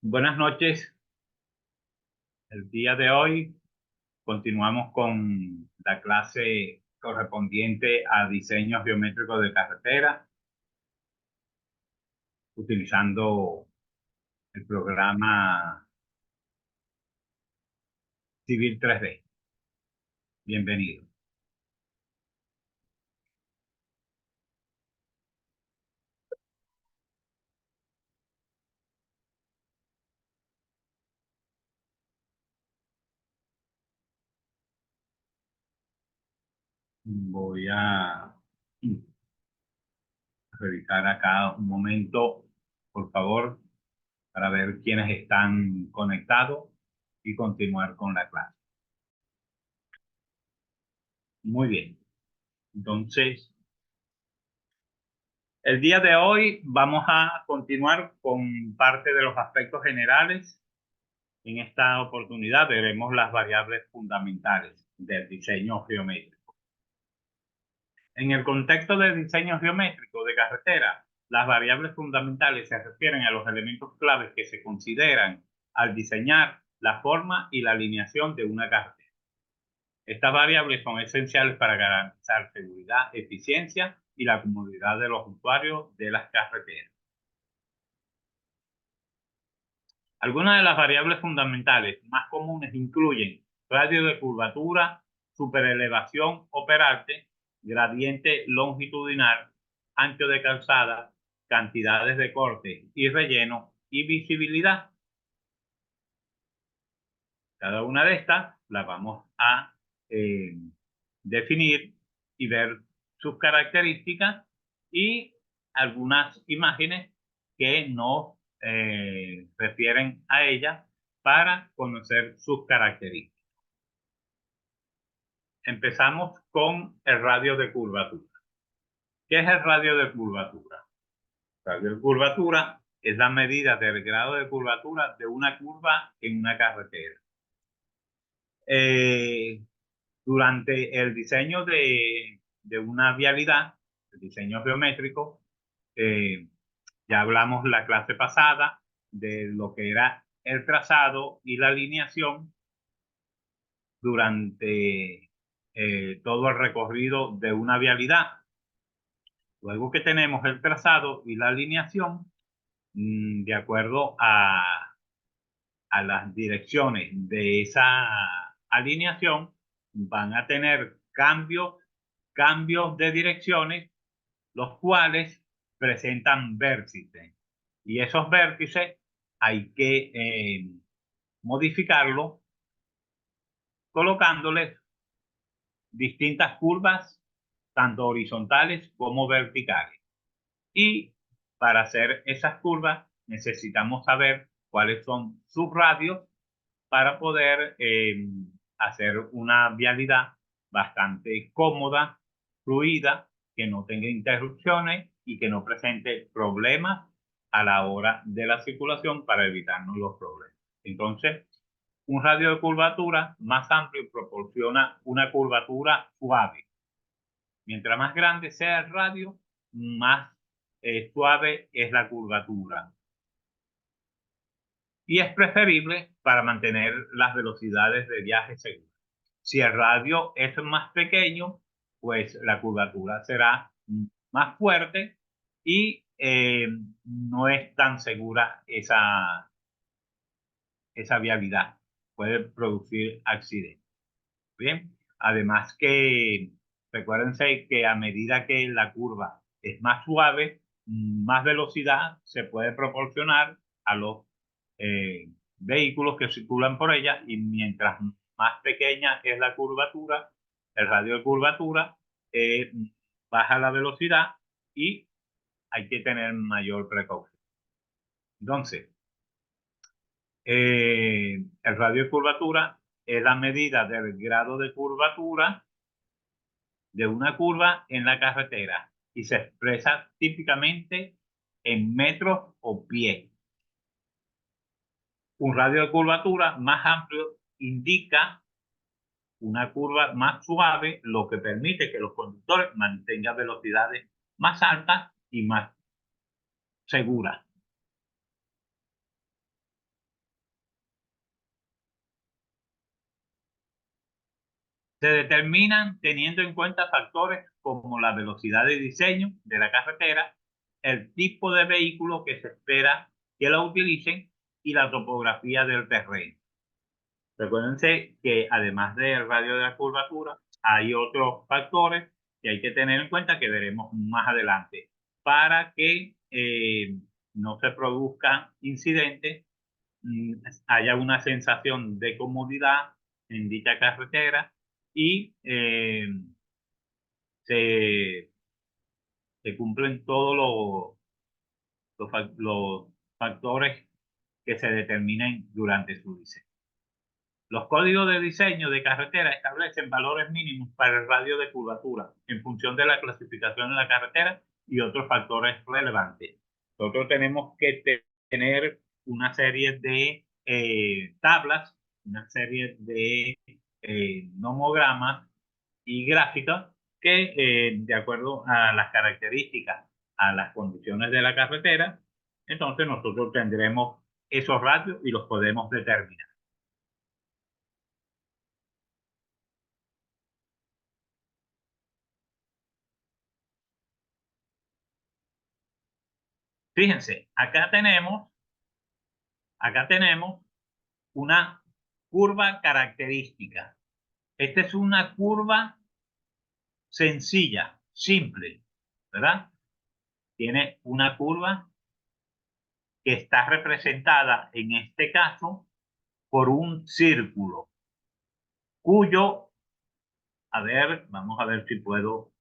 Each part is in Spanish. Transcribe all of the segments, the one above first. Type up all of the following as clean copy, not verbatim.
Buenas noches. El día de hoy continuamos con la clase correspondiente a diseños geométricos de carretera, utilizando el programa Civil 3D. Bienvenido. Voy a revisar acá un momento, por favor, para ver quiénes están conectados y continuar con la clase. Muy bien. Entonces, el día de hoy vamos a continuar con parte de los aspectos generales. En esta oportunidad veremos las variables fundamentales del diseño geométrico. En el contexto del diseño geométrico de carretera, las variables fundamentales se refieren a los elementos claves que se consideran al diseñar la forma y la alineación de una carretera. Estas variables son esenciales para garantizar seguridad, eficiencia y la comodidad de los usuarios de las carreteras. Algunas de las variables fundamentales más comunes incluyen radio de curvatura, superelevación operante, gradiente longitudinal, ancho de calzada, cantidades de corte y relleno y visibilidad. Cada una de estas las vamos a eh, definir y ver sus características y algunas imágenes que nos refieren a ella para conocer sus características. Empezamos con el radio de curvatura. ¿Qué es el radio de curvatura? El radio de curvatura es la medida del grado de curvatura de una curva en una carretera. Eh, Durante el diseño de una vialidad, el diseño geométrico, eh, ya hablamos la clase pasada de lo que era el trazado y la alineación durante todo el recorrido de una vialidad. Luego que tenemos el trazado y la alineación, de acuerdo a las direcciones de esa alineación, van a tener cambios de direcciones, los cuales presentan vértices. Y esos vértices hay que modificarlos colocándoles distintas curvas, tanto horizontales como verticales. Y para hacer esas curvas necesitamos saber cuáles son sus radios para poder hacer una vialidad bastante cómoda, fluida, que no tenga interrupciones y que no presente problemas a la hora de la circulación para evitarnos los problemas. Entonces, un radio de curvatura más amplio proporciona una curvatura suave. Mientras más grande sea el radio, más suave es la curvatura. Y es preferible para mantener las velocidades de viaje seguras. Si el radio es más pequeño, pues la curvatura será más fuerte y no es tan segura esa vialidad. Puede producir accidentes. Bien, además que recuérdense que a medida que la curva es más suave, más velocidad se puede proporcionar a los eh, vehículos que circulan por ella y mientras más pequeña es la curvatura, el radio de curvatura, eh, baja la velocidad y hay que tener mayor precaución. Entonces, el radio de curvatura es la medida del grado de curvatura de una curva en la carretera y se expresa típicamente en metros o pies. Un radio de curvatura más amplio indica una curva más suave, lo que permite que los conductores mantengan velocidades más altas y más seguras. Se determinan teniendo en cuenta factores como la velocidad de diseño de la carretera, el tipo de vehículo que se espera que la utilicen y la topografía del terreno. Recuérdense que además del radio de la curvatura, hay otros factores que hay que tener en cuenta que veremos más adelante para que no se produzcan incidentes, haya una sensación de comodidad en dicha carretera y se, se cumplen todos los factores que se determinen durante su diseño. Los códigos de diseño de carretera establecen valores mínimos para el radio de curvatura en función de la clasificación de la carretera y otros factores relevantes. Nosotros tenemos que tener una serie de tablas, una serie de nomogramas y gráficas que, de acuerdo a las características, a las condiciones de la carretera, entonces nosotros tendremos esos radios y los podemos determinar. Fíjense, acá tenemos una curva característica. Esta es una curva sencilla, simple, ¿verdad? Tiene una curva que está representada en este caso por un círculo, cuyo, a ver, vamos a ver si puedo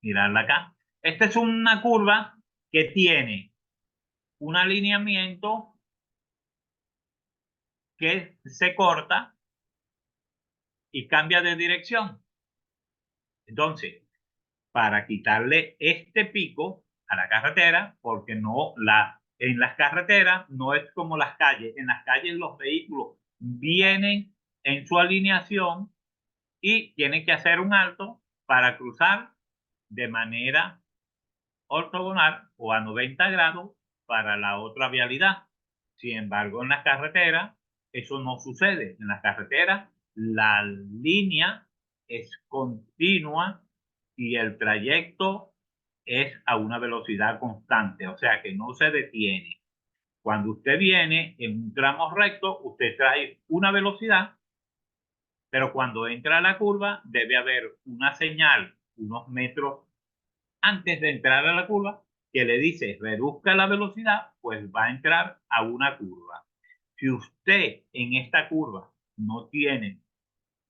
mirarla acá. Esta es una curva que tiene un alineamiento que se corta y cambia de dirección. Entonces, para quitarle este pico a la carretera, porque en las carreteras no es como las calles. En las calles los vehículos vienen en su alineación y tienen que hacer un alto para cruzar de manera ortogonal o a 90 grados para la otra vialidad. Sin embargo, en las carreteras eso no sucede. En las carreteras la línea es continua y el trayecto es a una velocidad constante, o sea que no se detiene. Cuando usted viene en un tramo recto, usted trae una velocidad, pero cuando entra a la curva debe haber una señal unos metros antes de entrar a la curva que le dice reduzca la velocidad, pues va a entrar a una curva. Si usted en esta curva no tiene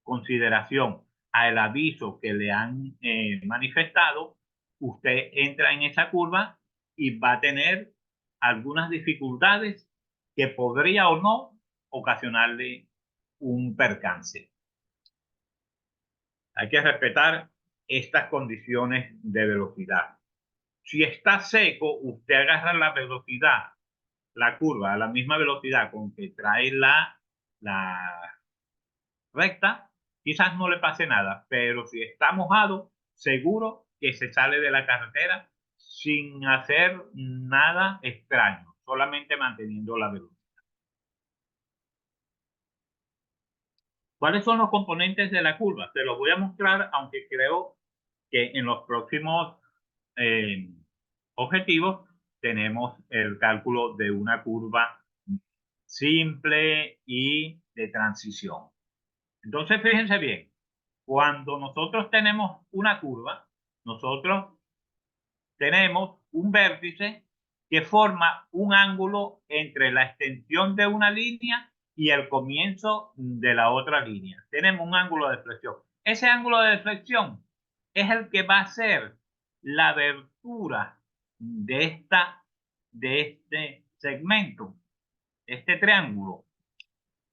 consideración al aviso que le han manifestado, usted entra en esa curva y va a tener algunas dificultades que podría o no ocasionarle un percance. Hay que respetar estas condiciones de velocidad. Si está seco, usted agarra la velocidad, la curva a la misma velocidad con que trae la recta, quizás no le pase nada, pero si está mojado, seguro que se sale de la carretera sin hacer nada extraño, solamente manteniendo la velocidad. ¿Cuáles son los componentes de la curva? Se los voy a mostrar, aunque creo que en los próximos eh, objetivos tenemos el cálculo de una curva simple y de transición. Entonces, fíjense bien, cuando nosotros tenemos una curva, nosotros tenemos un vértice que forma un ángulo entre la extensión de una línea y el comienzo de la otra línea. Tenemos un ángulo de flexión. Ese ángulo de flexión es el que va a ser la abertura de este segmento, este triángulo.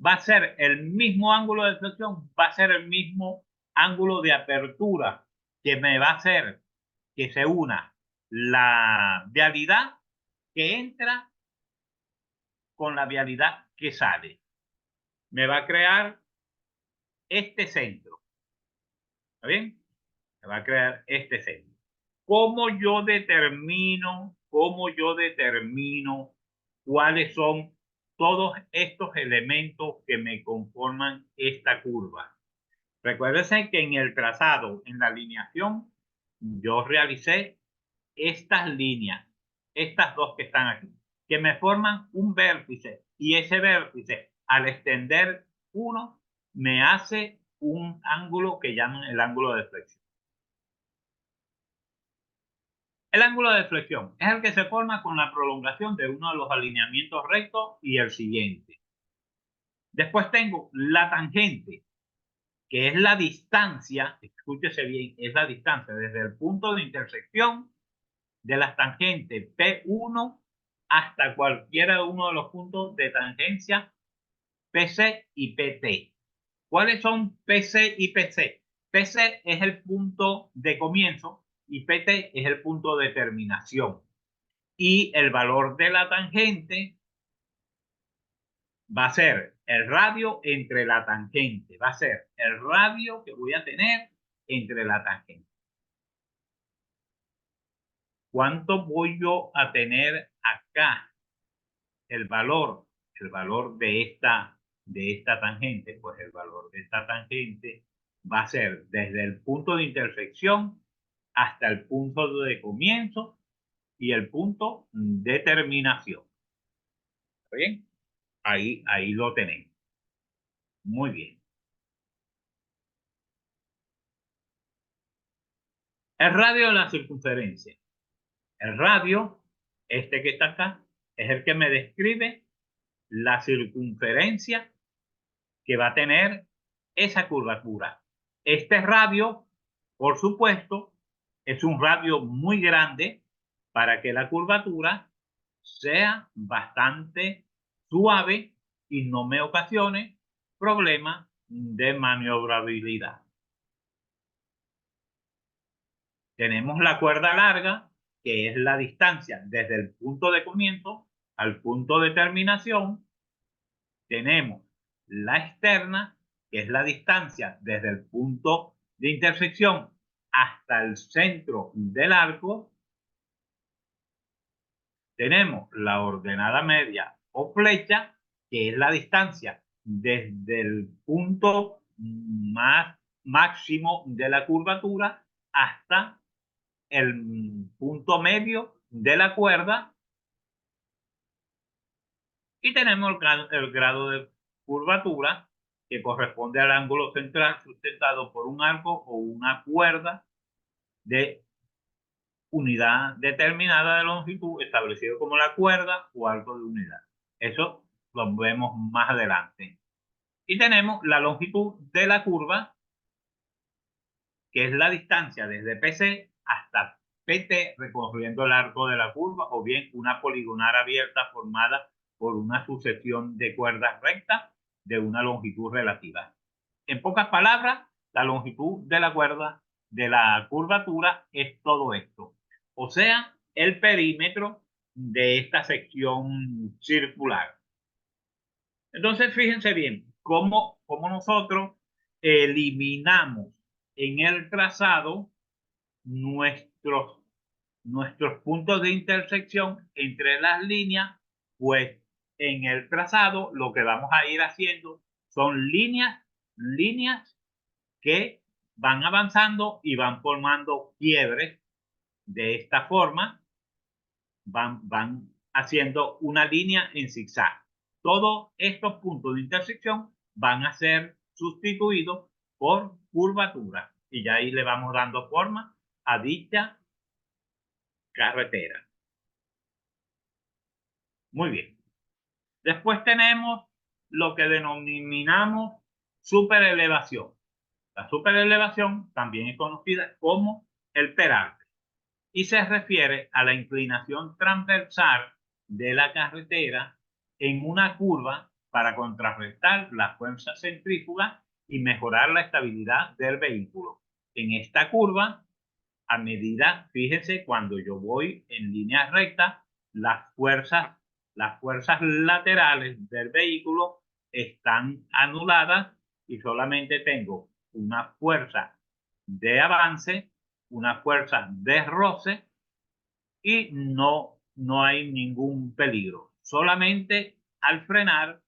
Va a ser el mismo ángulo de flexión, va a ser el mismo ángulo de apertura que me va a hacer que se una la vialidad que entra con la vialidad que sale. Me va a crear este centro. ¿Está bien? Me va a crear este centro. ¿Cómo yo determino cuáles son todos estos elementos que me conforman esta curva? Recuérdense que en el trazado, en la alineación, yo realicé estas líneas, estas dos que están aquí, que me forman un vértice, y ese vértice, al extender uno, me hace un ángulo que llaman el ángulo de flexión. El ángulo de flexión es el que se forma con la prolongación de uno de los alineamientos rectos y el siguiente. Después tengo la tangente, que es la distancia, escúchese bien, es la distancia desde el punto de intersección de las tangentes P1 hasta cualquiera de uno de los puntos de tangencia PC y PT. ¿Cuáles son PC y PC? PC es el punto de comienzo y PT es el punto de terminación. Y el valor de la tangente va a ser el radio entre la tangente. Va a ser el radio que voy a tener entre la tangente. ¿Cuánto voy yo a tener acá? El valor de esta tangente, pues el valor de esta tangente va a ser desde el punto de intersección hasta el punto de comienzo y el punto de terminación. ¿Está bien? Ahí lo tenemos. Muy bien. El radio de la circunferencia. El radio, este que está acá, es el que me describe la circunferencia que va a tener esa curvatura. Este radio, por supuesto, es un radio muy grande para que la curvatura sea bastante suave y no me ocasione problemas de maniobrabilidad. Tenemos la cuerda larga, que es la distancia desde el punto de comienzo al punto de terminación. Tenemos la externa, que es la distancia desde el punto de intersección hasta el centro del arco. Tenemos la ordenada media o flecha, que es la distancia desde el punto más máximo de la curvatura hasta el punto medio de la cuerda. Y tenemos el grado de curvatura, que corresponde al ángulo central sustentado por un arco o una cuerda de unidad determinada de longitud, establecido como la cuerda o arco de unidad. Eso lo vemos más adelante. Y tenemos la longitud de la curva, que es la distancia desde PC hasta PT recorriendo el arco de la curva, o bien una poligonal abierta formada por una sucesión de cuerdas rectas de una longitud relativa. En pocas palabras, la longitud de la cuerda de la curvatura es todo esto. O sea, el perímetro de esta sección circular. Entonces, fíjense bien cómo nosotros eliminamos en el trazado nuestros, nuestros puntos de intersección entre las líneas. Pues en el trazado lo que vamos a ir haciendo son líneas que van avanzando y van formando quiebres. De esta forma van haciendo una línea en zigzag. Todos estos puntos de intersección van a ser sustituidos por curvatura, y ya ahí le vamos dando forma a dicha carretera. Muy bien. Después tenemos lo que denominamos superelevación. La superelevación también es conocida como el peralte y se refiere a la inclinación transversal de la carretera en una curva para contrarrestar la fuerza centrífuga y mejorar la estabilidad del vehículo. En esta curva, a medida, fíjense, cuando yo voy en línea recta, las fuerzas laterales del vehículo están anuladas y solamente tengo una fuerza de avance, una fuerza de roce, y no hay ningún peligro. Solamente al frenar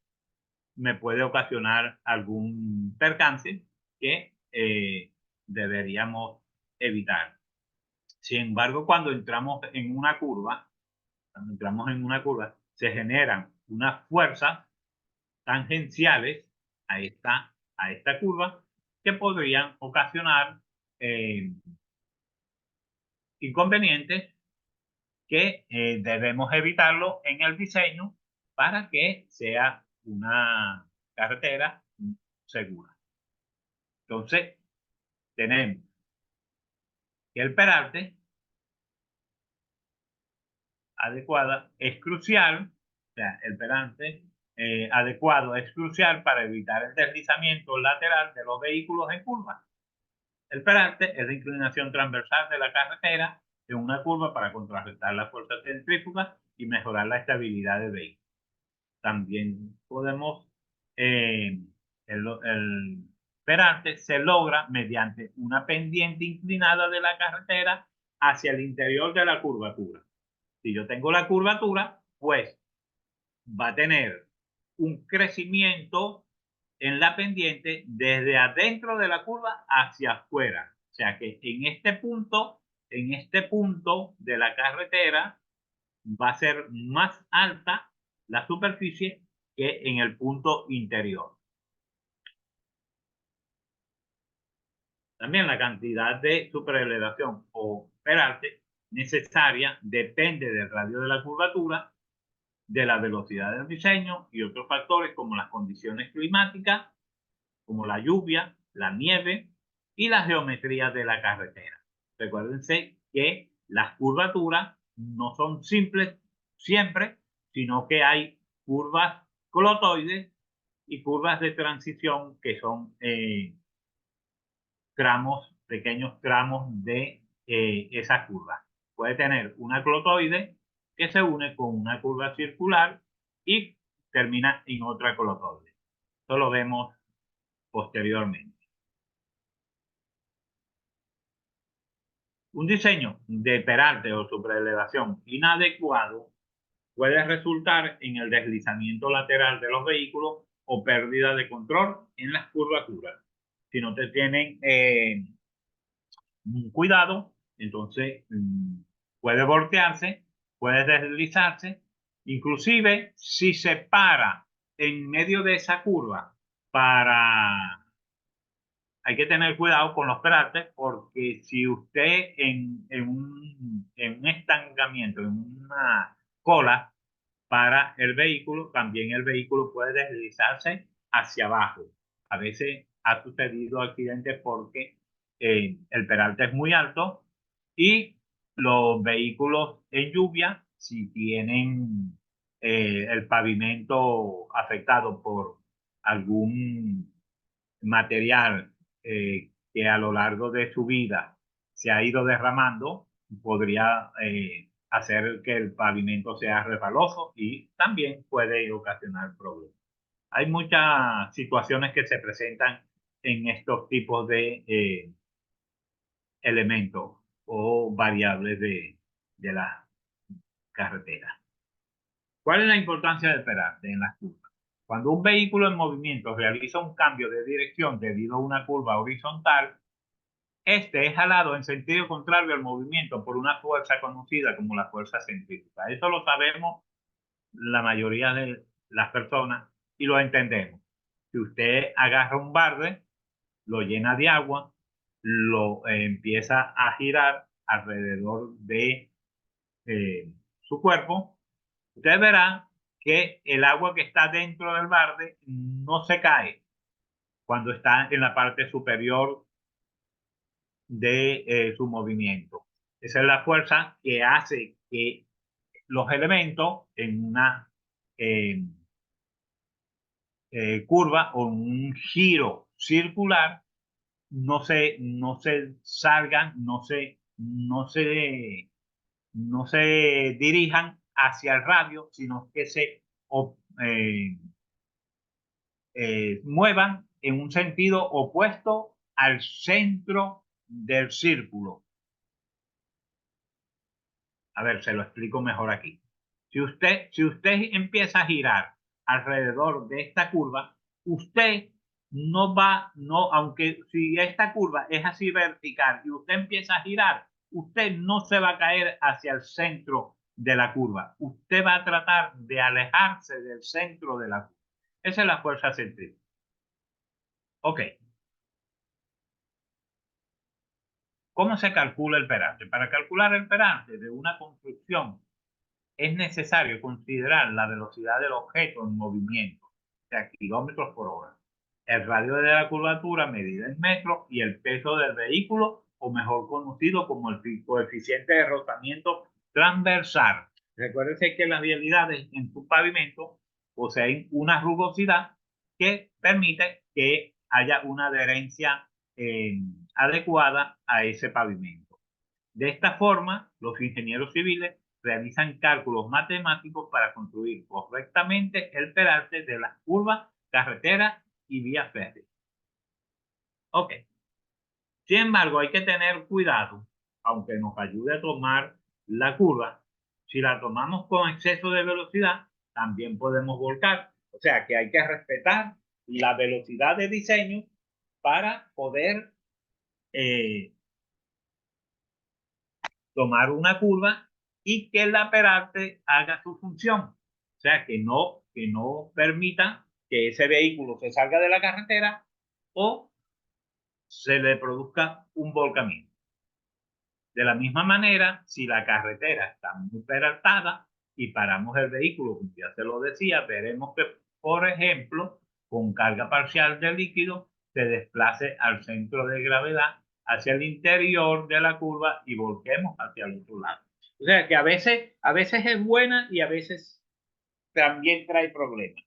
me puede ocasionar algún percance que deberíamos evitar. Sin embargo, cuando entramos en una curva, se generan unas fuerzas tangenciales a esta curva que podrían ocasionar eh, inconvenientes que debemos evitarlo en el diseño para que sea una carretera segura. Entonces, tenemos que el peralte adecuada es crucial, o sea, el peralte adecuado es crucial para evitar el deslizamiento lateral de los vehículos en curva. El peralte es la inclinación transversal de la carretera en una curva para contrarrestar las fuerzas centrífugas y mejorar la estabilidad del vehículo. También podemos, el peralte se logra mediante una pendiente inclinada de la carretera hacia el interior de la curvatura. Si yo tengo la curvatura, pues va a tener un crecimiento en la pendiente desde adentro de la curva hacia afuera. O sea que en este punto de la carretera va a ser más alta la superficie que en el punto interior. También la cantidad de superelevación o peralte necesaria depende del radio de la curvatura, de la velocidad del diseño y otros factores como las condiciones climáticas, como la lluvia, la nieve y la geometría de la carretera. Recuérdense que las curvaturas no son simples siempre, sino que hay curvas clotoides y curvas de transición que son pequeños tramos de esa curva. Puede tener una clotoide que se une con una curva circular y termina en otra clotoide. Esto lo vemos posteriormente. Un diseño de peralte o superelevación inadecuado puede resultar en el deslizamiento lateral de los vehículos o pérdida de control en las curvaturas. Si no te tienen cuidado, entonces puede voltearse, puede deslizarse, inclusive si se para en medio de esa curva para hay que tener cuidado con los peraltes porque si usted en un estancamiento, en una cola para el vehículo, también el vehículo puede deslizarse hacia abajo. A veces ha sucedido accidentes porque el peralte es muy alto y los vehículos en lluvia, si tienen el pavimento afectado por algún material que a lo largo de su vida se ha ido derramando, podría hacer que el pavimento sea resbaloso y también puede ocasionar problemas. Hay muchas situaciones que se presentan en estos tipos de elementos o variables de la carretera. ¿Cuál es la importancia del peralte en las curvas? Cuando un vehículo en movimiento realiza un cambio de dirección debido a una curva horizontal, este es jalado en sentido contrario al movimiento por una fuerza conocida como la fuerza centrífuga. Eso lo sabemos la mayoría de las personas y lo entendemos. Si usted agarra un balde, lo llena de agua, lo empieza a girar alrededor de su cuerpo, usted verá que el agua que está dentro del balde no se cae cuando está en la parte superior de su movimiento. Esa es la fuerza que hace que los elementos en una eh, curva o un giro circular no se salgan, no se dirijan hacia el radio, sino que se eh, muevan en un sentido opuesto al centro del círculo. A ver, se lo explico mejor aquí. Si usted empieza a girar alrededor de esta curva, usted no va, no, aunque si esta curva es así vertical y usted empieza a girar, usted no se va a caer hacia el centro de la curva. Usted va a tratar de alejarse del centro de la curva. Esa es la fuerza centrífuga. Ok. ¿Cómo se calcula el peralte? Para calcular el peralte de una construcción es necesario considerar la velocidad del objeto en movimiento, o sea, kilómetros por hora, el radio de la curvatura medida en metros y el peso del vehículo, o mejor conocido como el coeficiente de rozamiento transversal. Recuérdense que las vialidades en su pavimento poseen una rugosidad que permite que haya una adherencia adecuada a ese pavimento. De esta forma, los ingenieros civiles realizan cálculos matemáticos para construir correctamente el peralte de las curvas, carreteras y vías férreas. Ok. Sin embargo, hay que tener cuidado, aunque nos ayude a tomar la curva. Si la tomamos con exceso de velocidad, también podemos volcar. O sea que hay que respetar la velocidad de diseño para poder eh, tomar una curva y que el aperarte haga su función. O sea, que no permita que ese vehículo se salga de la carretera o se le produzca un volcamiento. De la misma manera, si la carretera está muy peraltada y paramos el vehículo, como ya se lo decía, veremos que, por ejemplo, con carga parcial de líquido, se desplace al centro de gravedad hacia el interior de la curva y volquemos hacia el otro lado. O sea que a veces es buena y a veces también trae problemas.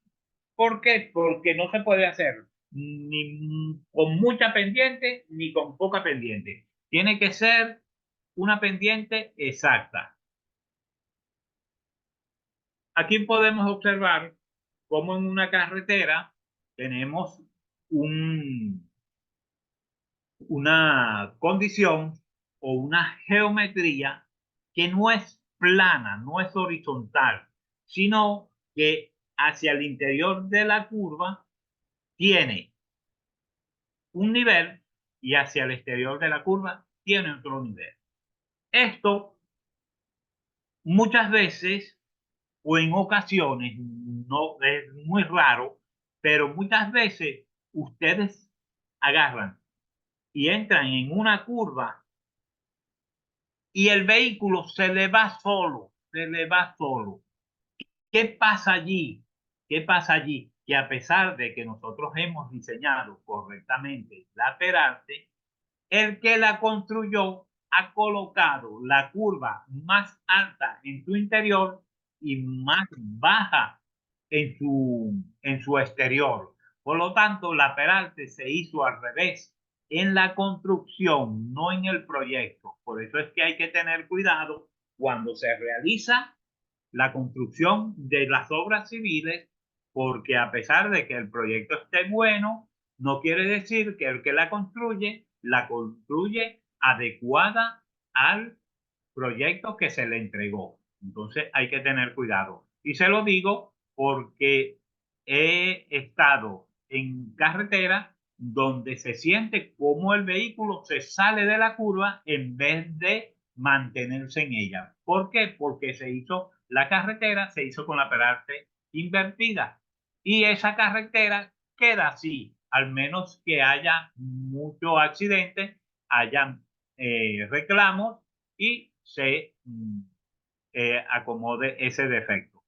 ¿Por qué? Porque no se puede hacer ni con mucha pendiente ni con poca pendiente. Tiene que ser una pendiente exacta. Aquí podemos observar cómo en una carretera tenemos un, una condición o una geometría que no es plana, no es horizontal, sino que hacia el interior de la curva tiene un nivel y hacia el exterior de la curva tiene otro nivel. Esto muchas veces o en ocasiones, no es muy raro, pero muchas veces ustedes agarran y entran en una curva y el vehículo se le va solo, se le va solo. ¿Qué pasa allí? ¿Qué pasa allí? Que a pesar de que nosotros hemos diseñado correctamente la Perarte, el que la construyó ha colocado la curva más alta en su interior y más baja en su exterior. Por lo tanto, la Peralte se hizo al revés en la construcción, no en el proyecto. Por eso es que hay que tener cuidado cuando se realiza la construcción de las obras civiles, porque a pesar de que el proyecto esté bueno, no quiere decir que el que la construye adecuada al proyecto que se le entregó. Entonces hay que tener cuidado. Y se lo digo porque he estado en carretera donde se siente como el vehículo se sale de la curva en vez de mantenerse en ella. ¿Por qué? Porque la carretera se hizo con la parte invertida y esa carretera queda así, al menos que haya mucho accidente, hayan reclamos y se acomode ese defecto.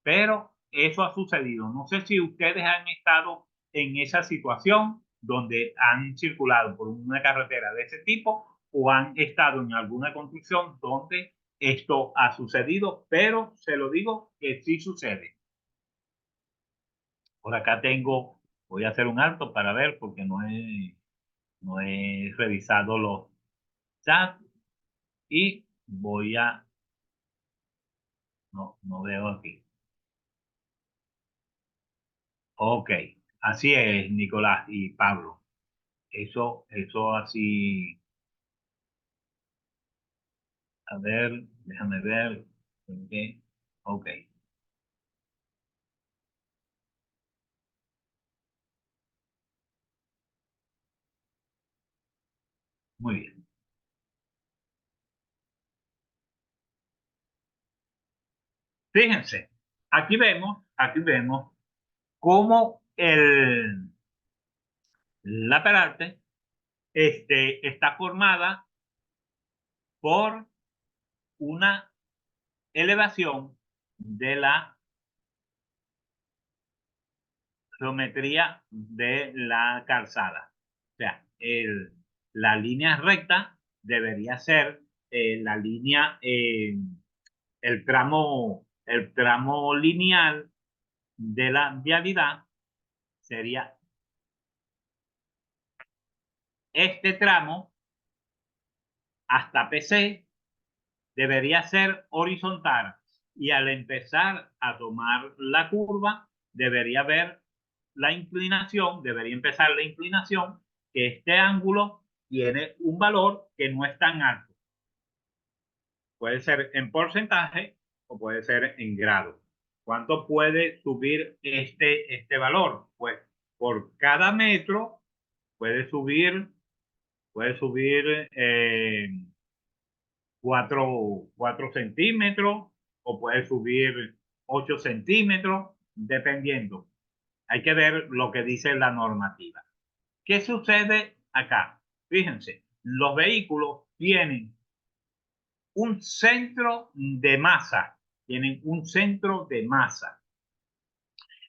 Pero eso ha sucedido. No sé si ustedes han estado en esa situación donde han circulado por una carretera de ese tipo o han estado en alguna construcción donde esto ha sucedido, pero se lo digo que sí sucede. Por acá voy a hacer un alto para ver porque no he revisado los chats y no veo aquí. Ok, así es, Nicolás y Pablo. Eso así, a ver, déjame ver. Ok, ok. Muy bien. Fíjense, aquí vemos cómo la peralte está formada por una elevación de la geometría de la calzada. O sea, la línea recta debería ser la línea, el tramo lineal de la vialidad sería este tramo hasta PC debería ser horizontal y al empezar a tomar la curva debería ver debería empezar la inclinación, que este ángulo tiene un valor que no es tan alto. Puede ser en porcentaje o puede ser en grado. ¿Cuánto puede subir este valor? Pues por cada metro puede subir 4 centímetros o puede subir 8 centímetros, dependiendo. Hay que ver lo que dice la normativa. ¿Qué sucede acá? Fíjense, los vehículos tienen un centro de masa, tienen un centro de masa.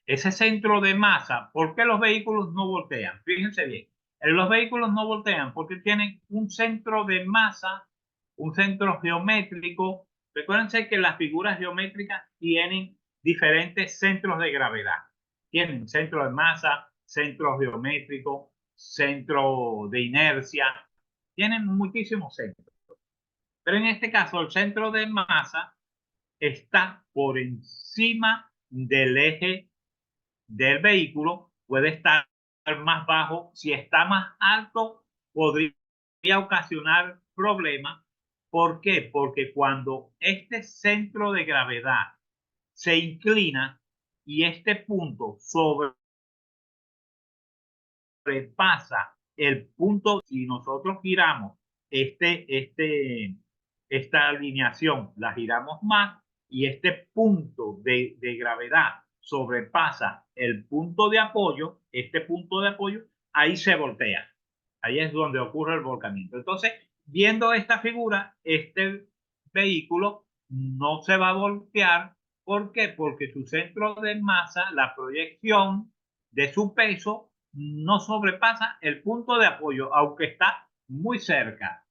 Ese centro de masa, ¿por qué los vehículos no voltean? Fíjense bien, los vehículos no voltean porque tienen un centro de masa, un centro geométrico. Recuérdense que las figuras geométricas tienen diferentes centros de gravedad. Tienen centro de masa, centro geométrico, centro de inercia. Tienen muchísimos centros. Pero en este caso, el centro de masa está por encima del eje del vehículo, puede estar más bajo. Si está más alto, podría ocasionar problemas. ¿Por qué? Porque cuando este centro de gravedad se inclina y este punto sobrepasa el punto, si nosotros giramos esta alineación, la giramos más y este punto de gravedad sobrepasa el punto de apoyo, este punto de apoyo, ahí se voltea. Ahí es donde ocurre el volcamiento. Entonces, viendo esta figura, este vehículo no se va a voltear. ¿Por qué? Porque su centro de masa, la proyección de su peso, no sobrepasa el punto de apoyo, aunque está muy cerca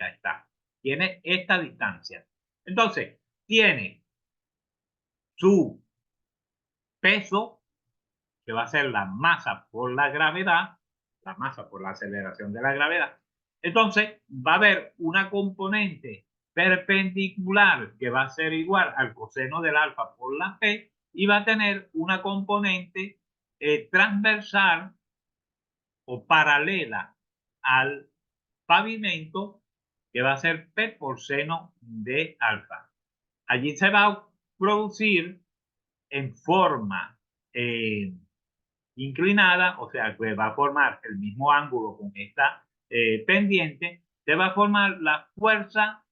está. Tiene esta distancia. Entonces, tiene su peso, que va a ser la masa por la gravedad, la masa por la aceleración de la gravedad. Entonces, va a haber una componente perpendicular que va a ser igual al coseno del alfa por la P y va a tener una componente transversal o paralela al pavimento que va a ser P por seno de alfa. Allí se va a producir en forma inclinada, o sea, que va a formar el mismo ángulo con esta pendiente, se va a formar la fuerza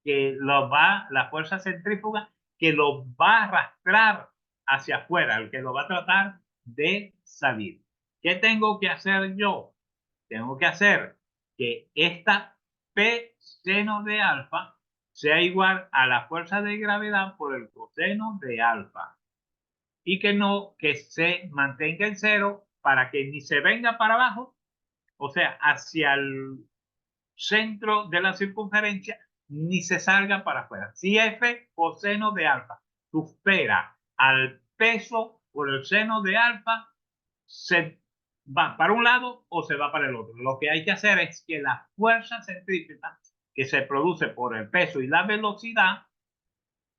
la fuerza centrífuga que lo va a arrastrar hacia afuera, el que lo va a tratar de salir. ¿Qué tengo que hacer yo? Tengo que hacer que esta P seno de alfa sea igual a la fuerza de gravedad por el coseno de alfa y que se mantenga en cero para que ni se venga para abajo, o sea, hacia el centro de la circunferencia, ni se salga para afuera. Si F coseno de alfa supera al peso por el seno de alfa, se va para un lado o se va para el otro. Lo que hay que hacer es que la fuerza centrípeta que se produce por el peso y la velocidad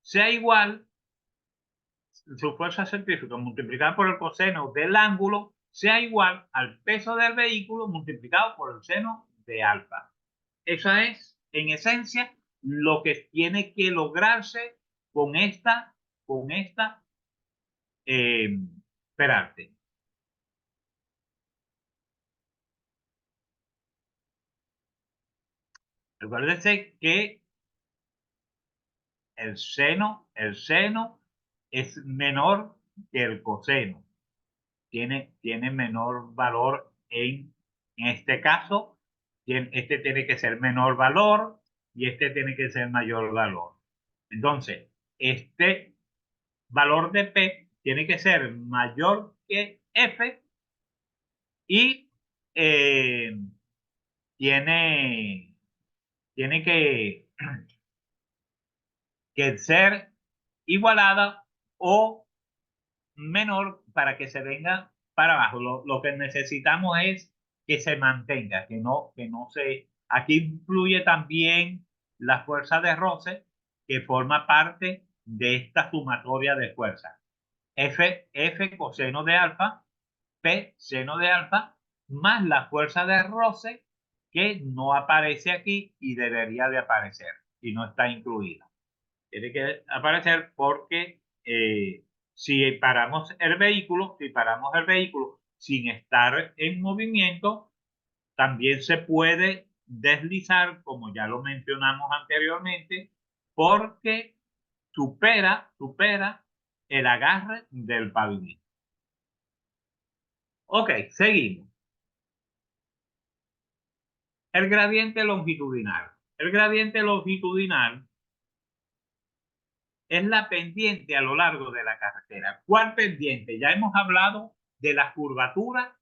sea igual, su fuerza centrífuga multiplicada por el coseno del ángulo sea igual al peso del vehículo multiplicado por el seno de alfa. Eso es, en esencia, lo que tiene que lograrse con esta eh, perarte. Recuérdense que el seno es menor que el coseno. Tiene menor valor en este caso. Este tiene que ser menor valor y este tiene que ser mayor valor. Entonces, este valor de P tiene que ser mayor que F y eh, tiene, tiene que ser igualada o menor para que se venga para abajo. Lo que necesitamos es que se mantenga, que no se... Aquí influye también la fuerza de roce que forma parte de esta sumatoria de fuerzas. F coseno de alfa, P seno de alfa, más la fuerza de roce que no aparece aquí y debería de aparecer y no está incluida. Tiene que aparecer porque si paramos el vehículo sin estar en movimiento, también se puede deslizar, como ya lo mencionamos anteriormente, porque supera el agarre del pavimento. Ok, seguimos. El gradiente longitudinal. El gradiente longitudinal es la pendiente a lo largo de la carretera. ¿Cuál pendiente? Ya hemos hablado de las curvaturas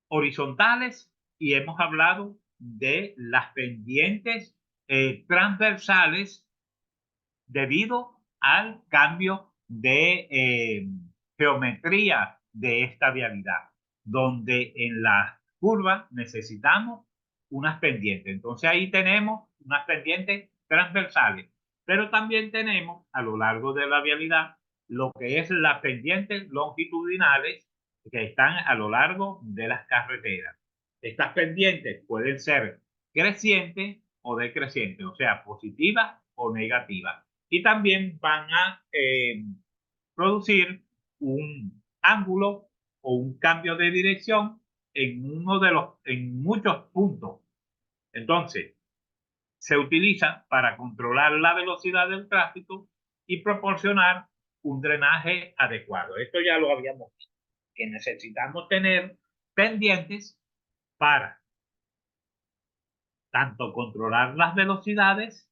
horizontales y hemos hablado de las pendientes transversales debido al cambio de geometría de esta vialidad, donde en las curvas necesitamos unas pendientes. Entonces ahí tenemos unas pendientes transversales, pero también tenemos a lo largo de la vialidad lo que es las pendientes longitudinales que están a lo largo de las carreteras. Estas pendientes pueden ser crecientes o decrecientes, o sea, positivas o negativas. Y también van a producir un ángulo o un cambio de dirección en muchos puntos. Entonces, se utiliza para controlar la velocidad del tráfico y proporcionar un drenaje adecuado. Esto ya lo habíamos visto, que necesitamos tener pendientes para tanto controlar las velocidades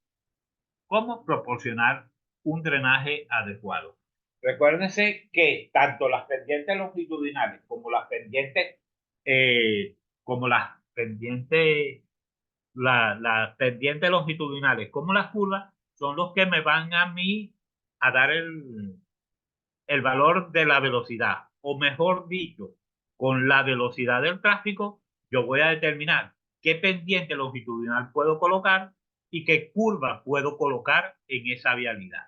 como proporcionar un drenaje adecuado. Recuérdense que tanto las pendientes longitudinales eh, como las pendientes longitudinales como las curvas son los que me van a mí a dar el valor de la velocidad, o mejor dicho, con la velocidad del tráfico, yo voy a determinar qué pendiente longitudinal puedo colocar y qué curva puedo colocar en esa vialidad.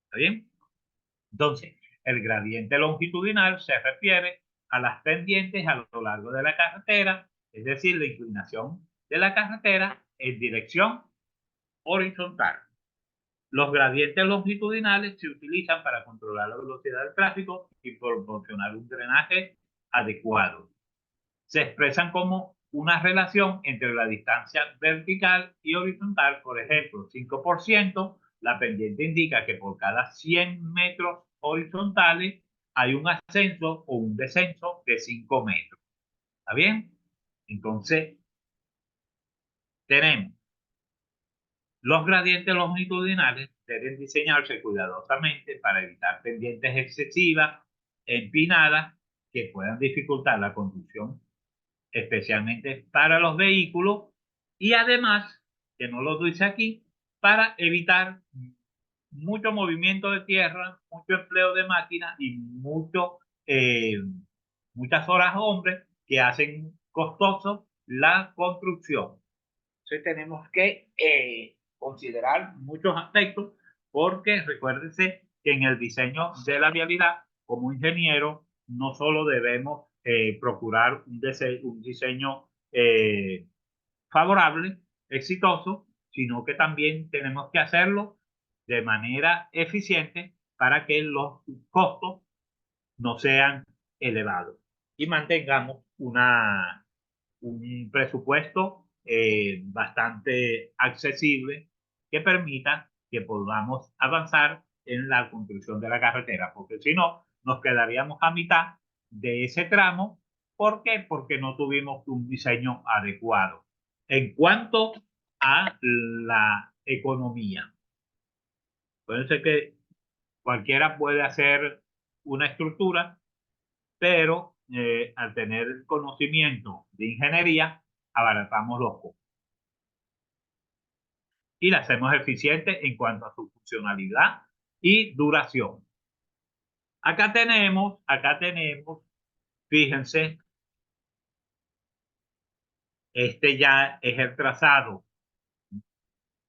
¿Está bien? Entonces, el gradiente longitudinal se refiere a las pendientes a lo largo de la carretera, es decir, la inclinación de la carretera en dirección horizontal. Los gradientes longitudinales se utilizan para controlar la velocidad del tráfico y proporcionar un drenaje adecuado. Se expresan como una relación entre la distancia vertical y horizontal. Por ejemplo, 5%, la pendiente indica que por cada 100 metros horizontales hay un ascenso o un descenso de 5 metros. ¿Está bien? Entonces, tenemos los gradientes longitudinales deben diseñarse cuidadosamente para evitar pendientes excesivas, empinadas, que puedan dificultar la conducción, especialmente para los vehículos, y además, que no lo dice aquí, para evitar mucho movimiento de tierra, mucho empleo de máquinas y eh, muchas horas hombres que hacen costoso la construcción. Entonces tenemos que considerar muchos aspectos porque recuérdense que en el diseño de la vialidad, como ingeniero, no solo debemos procurar un diseño favorable, exitoso, sino que también tenemos que hacerlo de manera eficiente para que los costos no sean elevados y mantengamos un presupuesto bastante accesible que permita que podamos avanzar en la construcción de la carretera, porque si no, nos quedaríamos a mitad de ese tramo. ¿Por qué? Porque no tuvimos un diseño adecuado. En cuanto a la economía, puede ser que cualquiera puede hacer una estructura, pero al tener el conocimiento de ingeniería, abaratamos los costos y la hacemos eficiente en cuanto a su funcionalidad y duración. Acá tenemos, fíjense, este ya es el trazado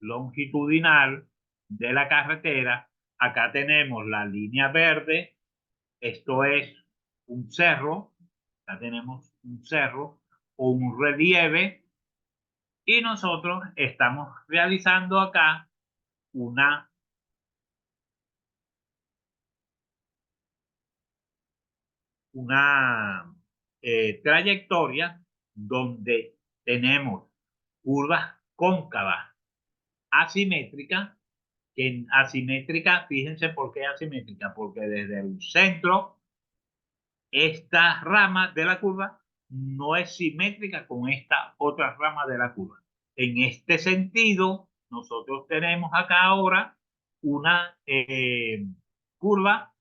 longitudinal de la carretera. Acá tenemos la línea verde, esto es un cerro, acá tenemos un cerro o un relieve, y nosotros estamos realizando acá una, una trayectoria donde tenemos curvas cóncavas asimétricas, que en asimétrica, fíjense por qué asimétrica, porque desde el centro esta rama de la curva no es simétrica con esta otra rama de la curva. En este sentido, nosotros tenemos acá ahora una curva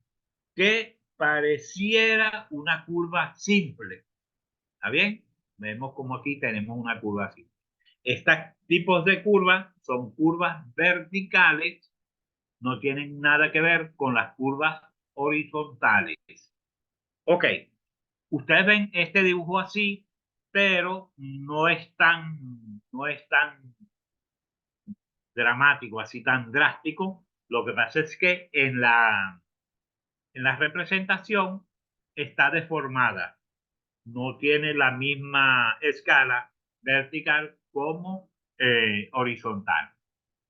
que pareciera una curva simple. ¿Está bien? Vemos como aquí tenemos una curva simple. Estos tipos de curvas son curvas verticales, no tienen nada que ver con las curvas horizontales. Ok, ustedes ven este dibujo así, pero no es tan dramático, así tan drástico. Lo que pasa es que en la representación está deformada, no tiene la misma escala vertical como horizontal.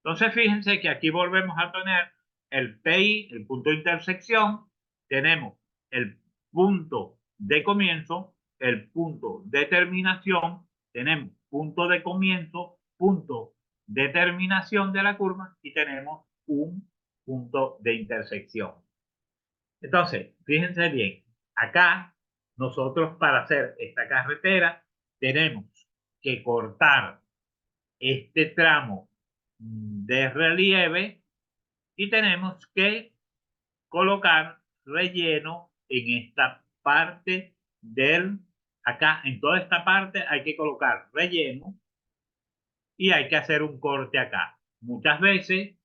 Entonces, fíjense que aquí volvemos a tener el PI, el punto de intersección, tenemos el punto de comienzo, el punto de terminación, tenemos punto de comienzo, punto de terminación de la curva y tenemos un punto de intersección. Entonces, fíjense bien, acá nosotros para hacer esta carretera tenemos que cortar este tramo de relieve y tenemos que colocar relleno en esta parte acá en toda esta parte hay que colocar relleno y hay que hacer un corte acá. Muchas veces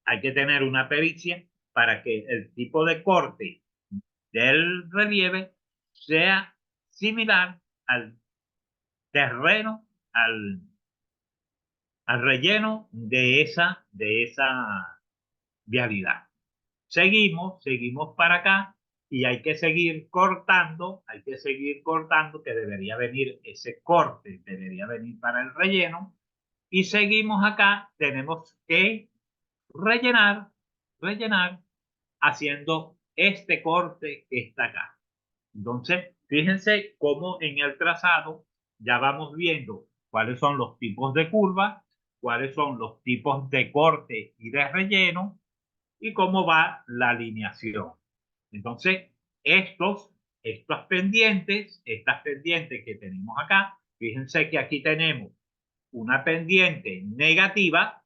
hay que tener una pericia para que el tipo de corte del relieve sea similar al terreno, al relleno de esa vialidad. Seguimos para acá y hay que seguir cortando, que debería venir ese corte, debería venir para el relleno. Y seguimos acá, tenemos que rellenar haciendo este corte que está acá. Entonces, fíjense cómo en el trazado ya vamos viendo cuáles son los tipos de curvas, cuáles son los tipos de corte y de relleno y cómo va la alineación. Entonces, estas pendientes que tenemos acá, fíjense que aquí tenemos una pendiente negativa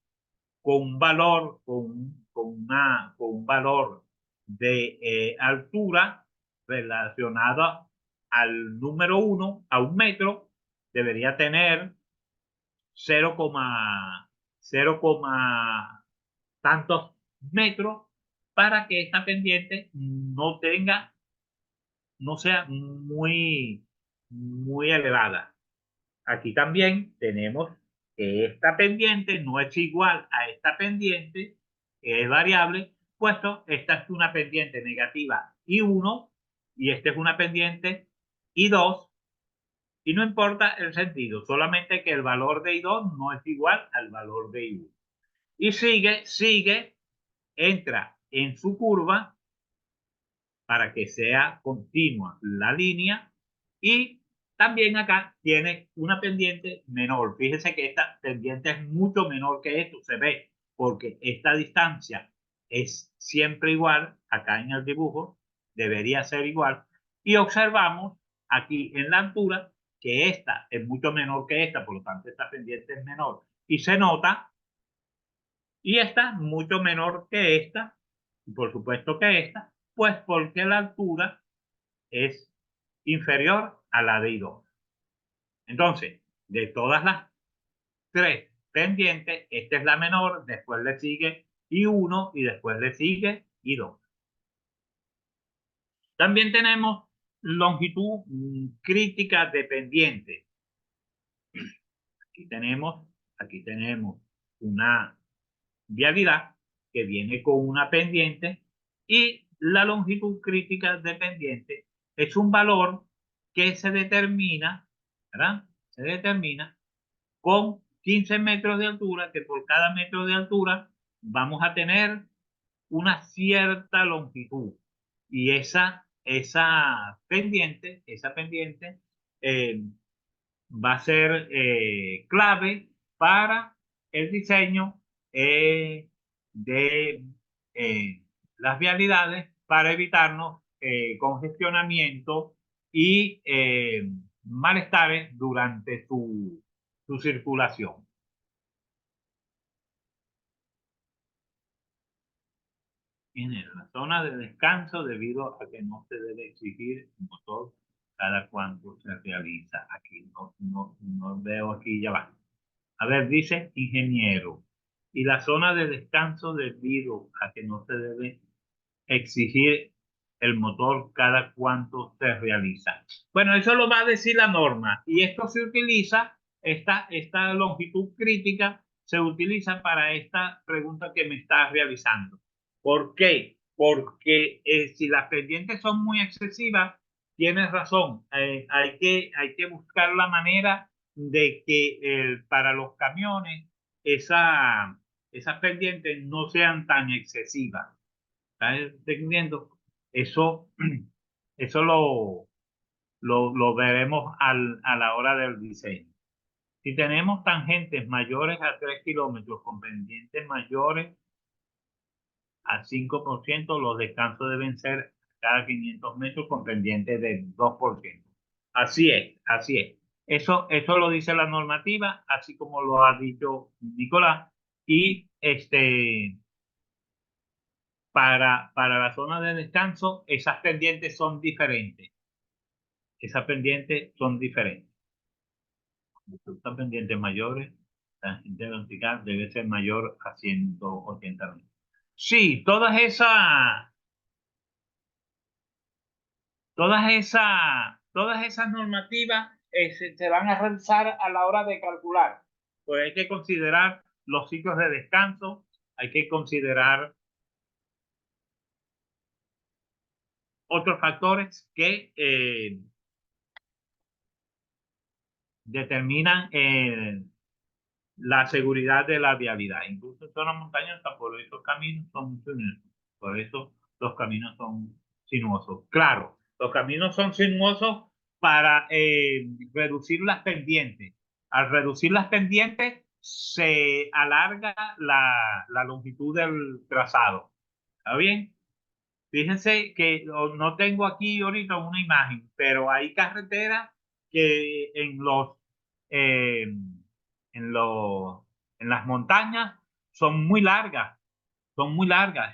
con un valor, con un valor de altura relacionado al número 1, a 1 metro, debería tener 0,0 tantos metros para que esta pendiente no sea muy elevada. Aquí también tenemos que esta pendiente no es igual a esta pendiente, que es variable, puesto esta es una pendiente negativa I1 y esta es una pendiente I2, y no importa el sentido, solamente que el valor de I2 no es igual al valor de I1. Y sigue, entra en su curva para que sea continua la línea y también acá tiene una pendiente menor. Fíjese que esta pendiente es mucho menor que esto, se ve, porque esta distancia es siempre igual, acá en el dibujo debería ser igual, y observamos aquí en la altura que esta es mucho menor que esta, por lo tanto esta pendiente es menor, y se nota, y esta mucho menor que esta, y por supuesto que esta, pues porque la altura es inferior a la de I2. Entonces, de todas las tres pendientes, esta es la menor, después le sigue I1 y después le sigue I2. También tenemos longitud crítica de pendiente. Aquí tenemos una vialidad que viene con una pendiente y la longitud crítica de pendiente es un valor que se determina, ¿verdad? Se determina con 15 metros de altura, que por cada metro de altura vamos a tener una cierta longitud. Y esa pendiente eh, va a ser clave para el diseño de las vialidades para evitarnos congestionamiento y malestares durante su circulación. Tiene la zona de descanso debido a que no se debe exigir el motor cada cuanto se realiza. Aquí no veo aquí, ya va. A ver, dice ingeniero. Y la zona de descanso debido a que no se debe exigir el motor cada cuanto se realiza. Bueno, eso lo va a decir la norma. Y esto se utiliza, esta longitud crítica se utiliza para esta pregunta que me estás realizando. ¿Por qué? Porque si las pendientes son muy excesivas, tienes razón, hay que buscar la manera de que para los camiones esas pendientes no sean tan excesivas. ¿Estás entendiendo? Eso, eso lo veremos a la hora del diseño. Si tenemos tangentes mayores a 3 kilómetros con pendientes mayores a 5%, los descansos deben ser cada 500 metros con pendientes de 2%. Así es, así es. Eso lo dice la normativa, así como lo ha dicho Nicolás. Y para la zona de descanso, esas pendientes son diferentes. Esas pendientes son diferentes. Estas pendientes mayores, la tangente vertical debe ser mayor a 180 metros. Sí, todas esas normativas se van a realizar a la hora de calcular. Pues hay que considerar los sitios de descanso, hay que considerar otros factores que determinan la seguridad de la vialidad. Incluso en zonas montañosas, por esos caminos son sinuosos. Por eso los caminos son sinuosos. Claro, los caminos son sinuosos para reducir las pendientes. Al reducir las pendientes, se alarga la longitud del trazado. ¿Está bien? Fíjense que no tengo aquí ahorita una imagen, pero hay carreteras que eh, en los, en las montañas son muy largas.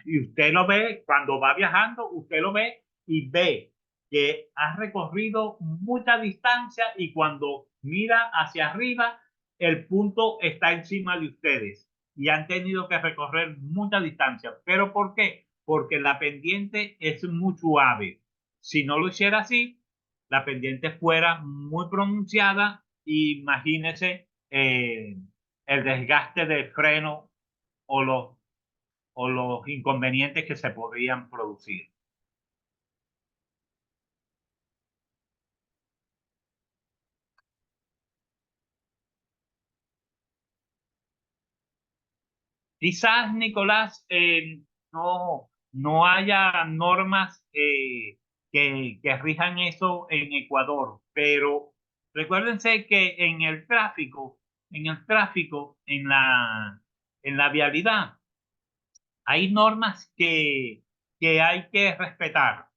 Y usted lo ve cuando va viajando, usted lo ve y ve que ha recorrido mucha distancia y cuando mira hacia arriba, el punto está encima de ustedes y han tenido que recorrer mucha distancia. ¿Pero por qué? Porque la pendiente es muy suave. Si no lo hiciera así, la pendiente fuera muy pronunciada. Imagínese el desgaste de freno o los inconvenientes que se podrían producir. Quizás, Nicolás, no haya normas que rijan eso en Ecuador, pero Recuérdense que en la vialidad, hay normas que hay que respetar.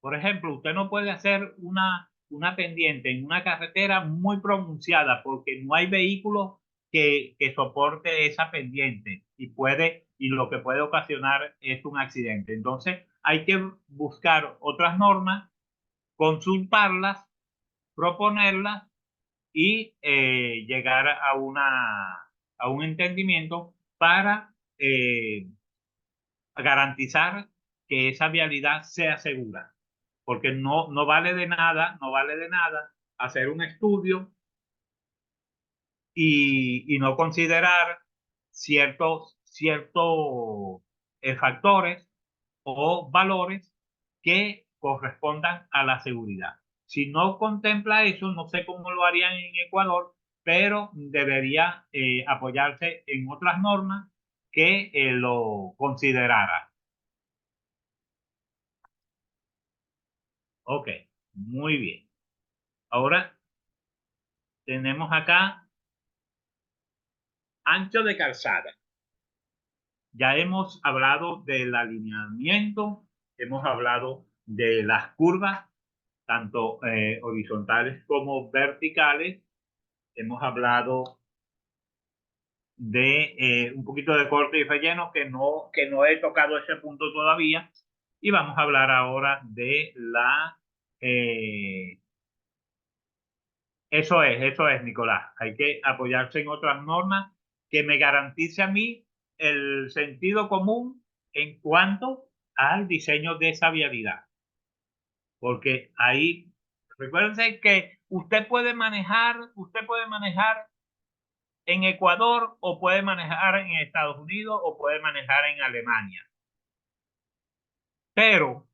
Por ejemplo, usted no puede hacer una pendiente en una carretera muy pronunciada porque no hay vehículos que soporte esa pendiente y lo que puede ocasionar es un accidente. Entonces, hay que buscar otras normas, consultarlas, proponerlas y llegar a un entendimiento para garantizar que esa vialidad sea segura, porque no vale de nada, no vale de nada hacer un estudio y no considerar ciertos factores o valores que correspondan a la seguridad. Si no contempla eso, no sé cómo lo harían en Ecuador, pero debería apoyarse en otras normas que lo considerara. Ok, muy bien. Ahora tenemos acá ancho de calzada. Ya hemos hablado del alineamiento, hemos hablado de las curvas, tanto horizontales como verticales. Hemos hablado de un poquito de corte y relleno que no he tocado ese punto todavía. Y vamos a hablar ahora de eh, eso es, Nicolás. Hay que apoyarse en otras normas que me garantice a mí el sentido común en cuanto al diseño de esa vialidad. Porque ahí, recuérdense que usted puede manejar en Ecuador o puede manejar en Estados Unidos o puede manejar en Alemania. Pero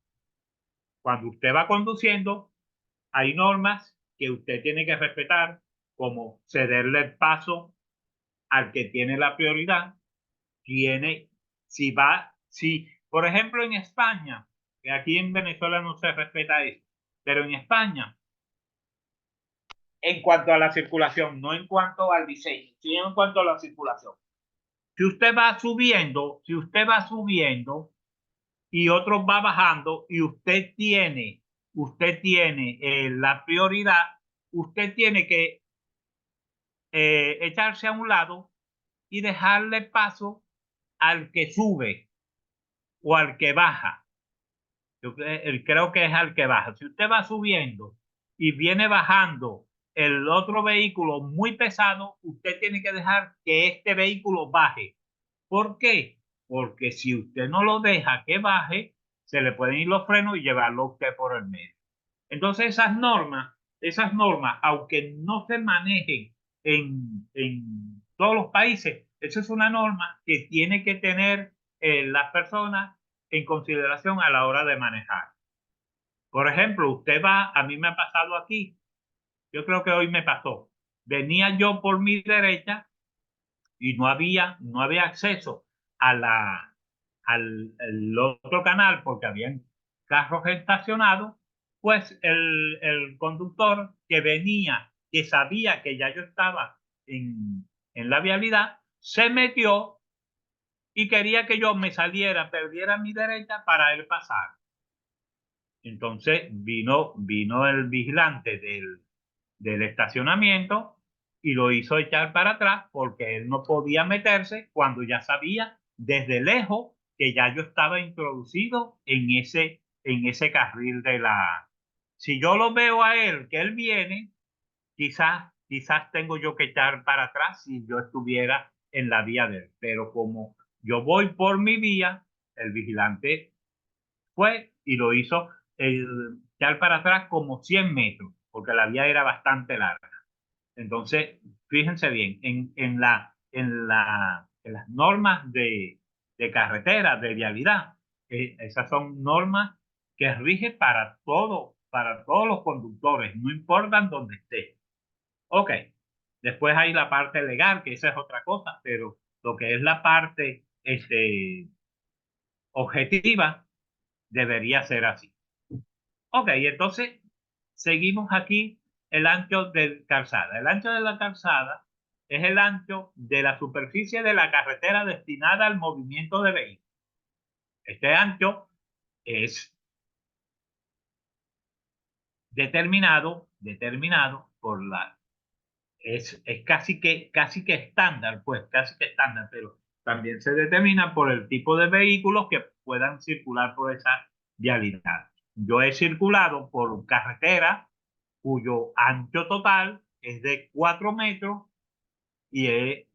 cuando usted va conduciendo, hay normas que usted tiene que respetar, como cederle el paso al que tiene la prioridad, tiene, si, por ejemplo, en España, que aquí en Venezuela no se respeta eso, pero en España, en cuanto a la circulación, no en cuanto al diseño, sino en cuanto a la circulación. Si usted va subiendo y otro va bajando y usted tiene la prioridad, usted tiene que echarse a un lado y dejarle paso al que sube o al que baja. Creo que es al que baja. Si usted va subiendo y viene bajando el otro vehículo muy pesado, usted tiene que dejar que este vehículo baje. ¿Por qué? Porque si usted no lo deja que baje, se le pueden ir los frenos y llevarlo a usted por el medio. Entonces esas normas, aunque no se manejen en todos los países, eso es una norma que tiene que tener las personas en consideración a la hora de manejar. Por ejemplo, a mí me ha pasado aquí, yo creo que hoy me pasó. Venía yo por mi derecha y no había acceso a al otro canal porque habían carros estacionados, pues el conductor que venía, que sabía que ya yo estaba en la vialidad, se metió y quería que yo me saliera, perdiera mi derecha para él pasar. Entonces vino el vigilante del estacionamiento y lo hizo echar para atrás porque él no podía meterse cuando ya sabía desde lejos que ya yo estaba introducido en ese carril de la... Si yo lo veo a él, que él viene, quizás tengo yo que echar para atrás si yo estuviera en la vía de él. Pero como yo voy por mi vía, el vigilante fue y lo hizo echar para atrás como 100 metros, porque la vía era bastante larga. Entonces, fíjense bien, en las normas de carretera, de vialidad, esas son normas que rigen para todos los conductores, no importan dónde esté. Ok, después hay la parte legal, que esa es otra cosa, pero lo que es la parte objetiva debería ser así. Ok, entonces seguimos aquí el ancho de calzada. El ancho de la calzada es el ancho de la superficie de la carretera destinada al movimiento de vehículos. Este ancho es determinado por la, es casi que estándar, pues casi que estándar, pero también se determina por el tipo de vehículos que puedan circular por esa vialidad. Yo he circulado por carretera cuyo ancho total es de 4 metros y he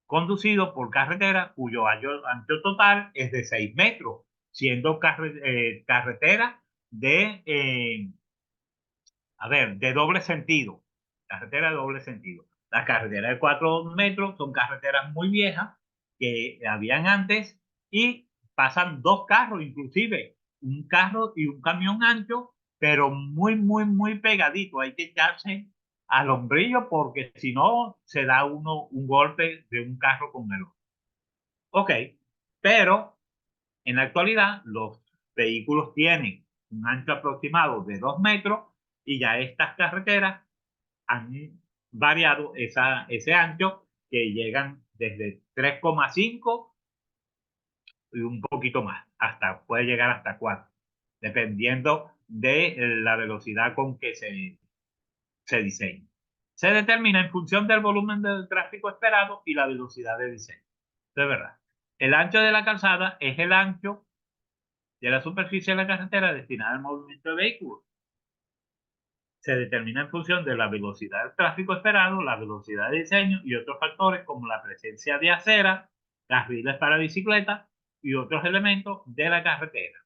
conducido por carretera cuyo ancho total es de 6 metros, siendo carretera de, de doble sentido. Carretera de doble sentido. Las carreteras de 4 metros son carreteras muy viejas que habían antes y pasan dos carros, inclusive un carro y un camión ancho, pero muy pegadito. Hay que echarse al hombrillo porque si no se da uno un golpe de un carro con el otro. Ok, pero en la actualidad los vehículos tienen un ancho aproximado de 2 metros y ya estas carreteras han variado ese ancho que llegan desde 3,5 y un poquito más, hasta puede llegar hasta 4, dependiendo de la velocidad con que se diseña. Se determina en función del volumen del tráfico esperado y la velocidad de diseño. De verdad. El ancho de la calzada es el ancho de la superficie de la carretera destinada al movimiento de vehículos. Se determina en función de la velocidad del tráfico esperado, la velocidad de diseño y otros factores como la presencia de acera, carriles para bicicletas y otros elementos de la carretera.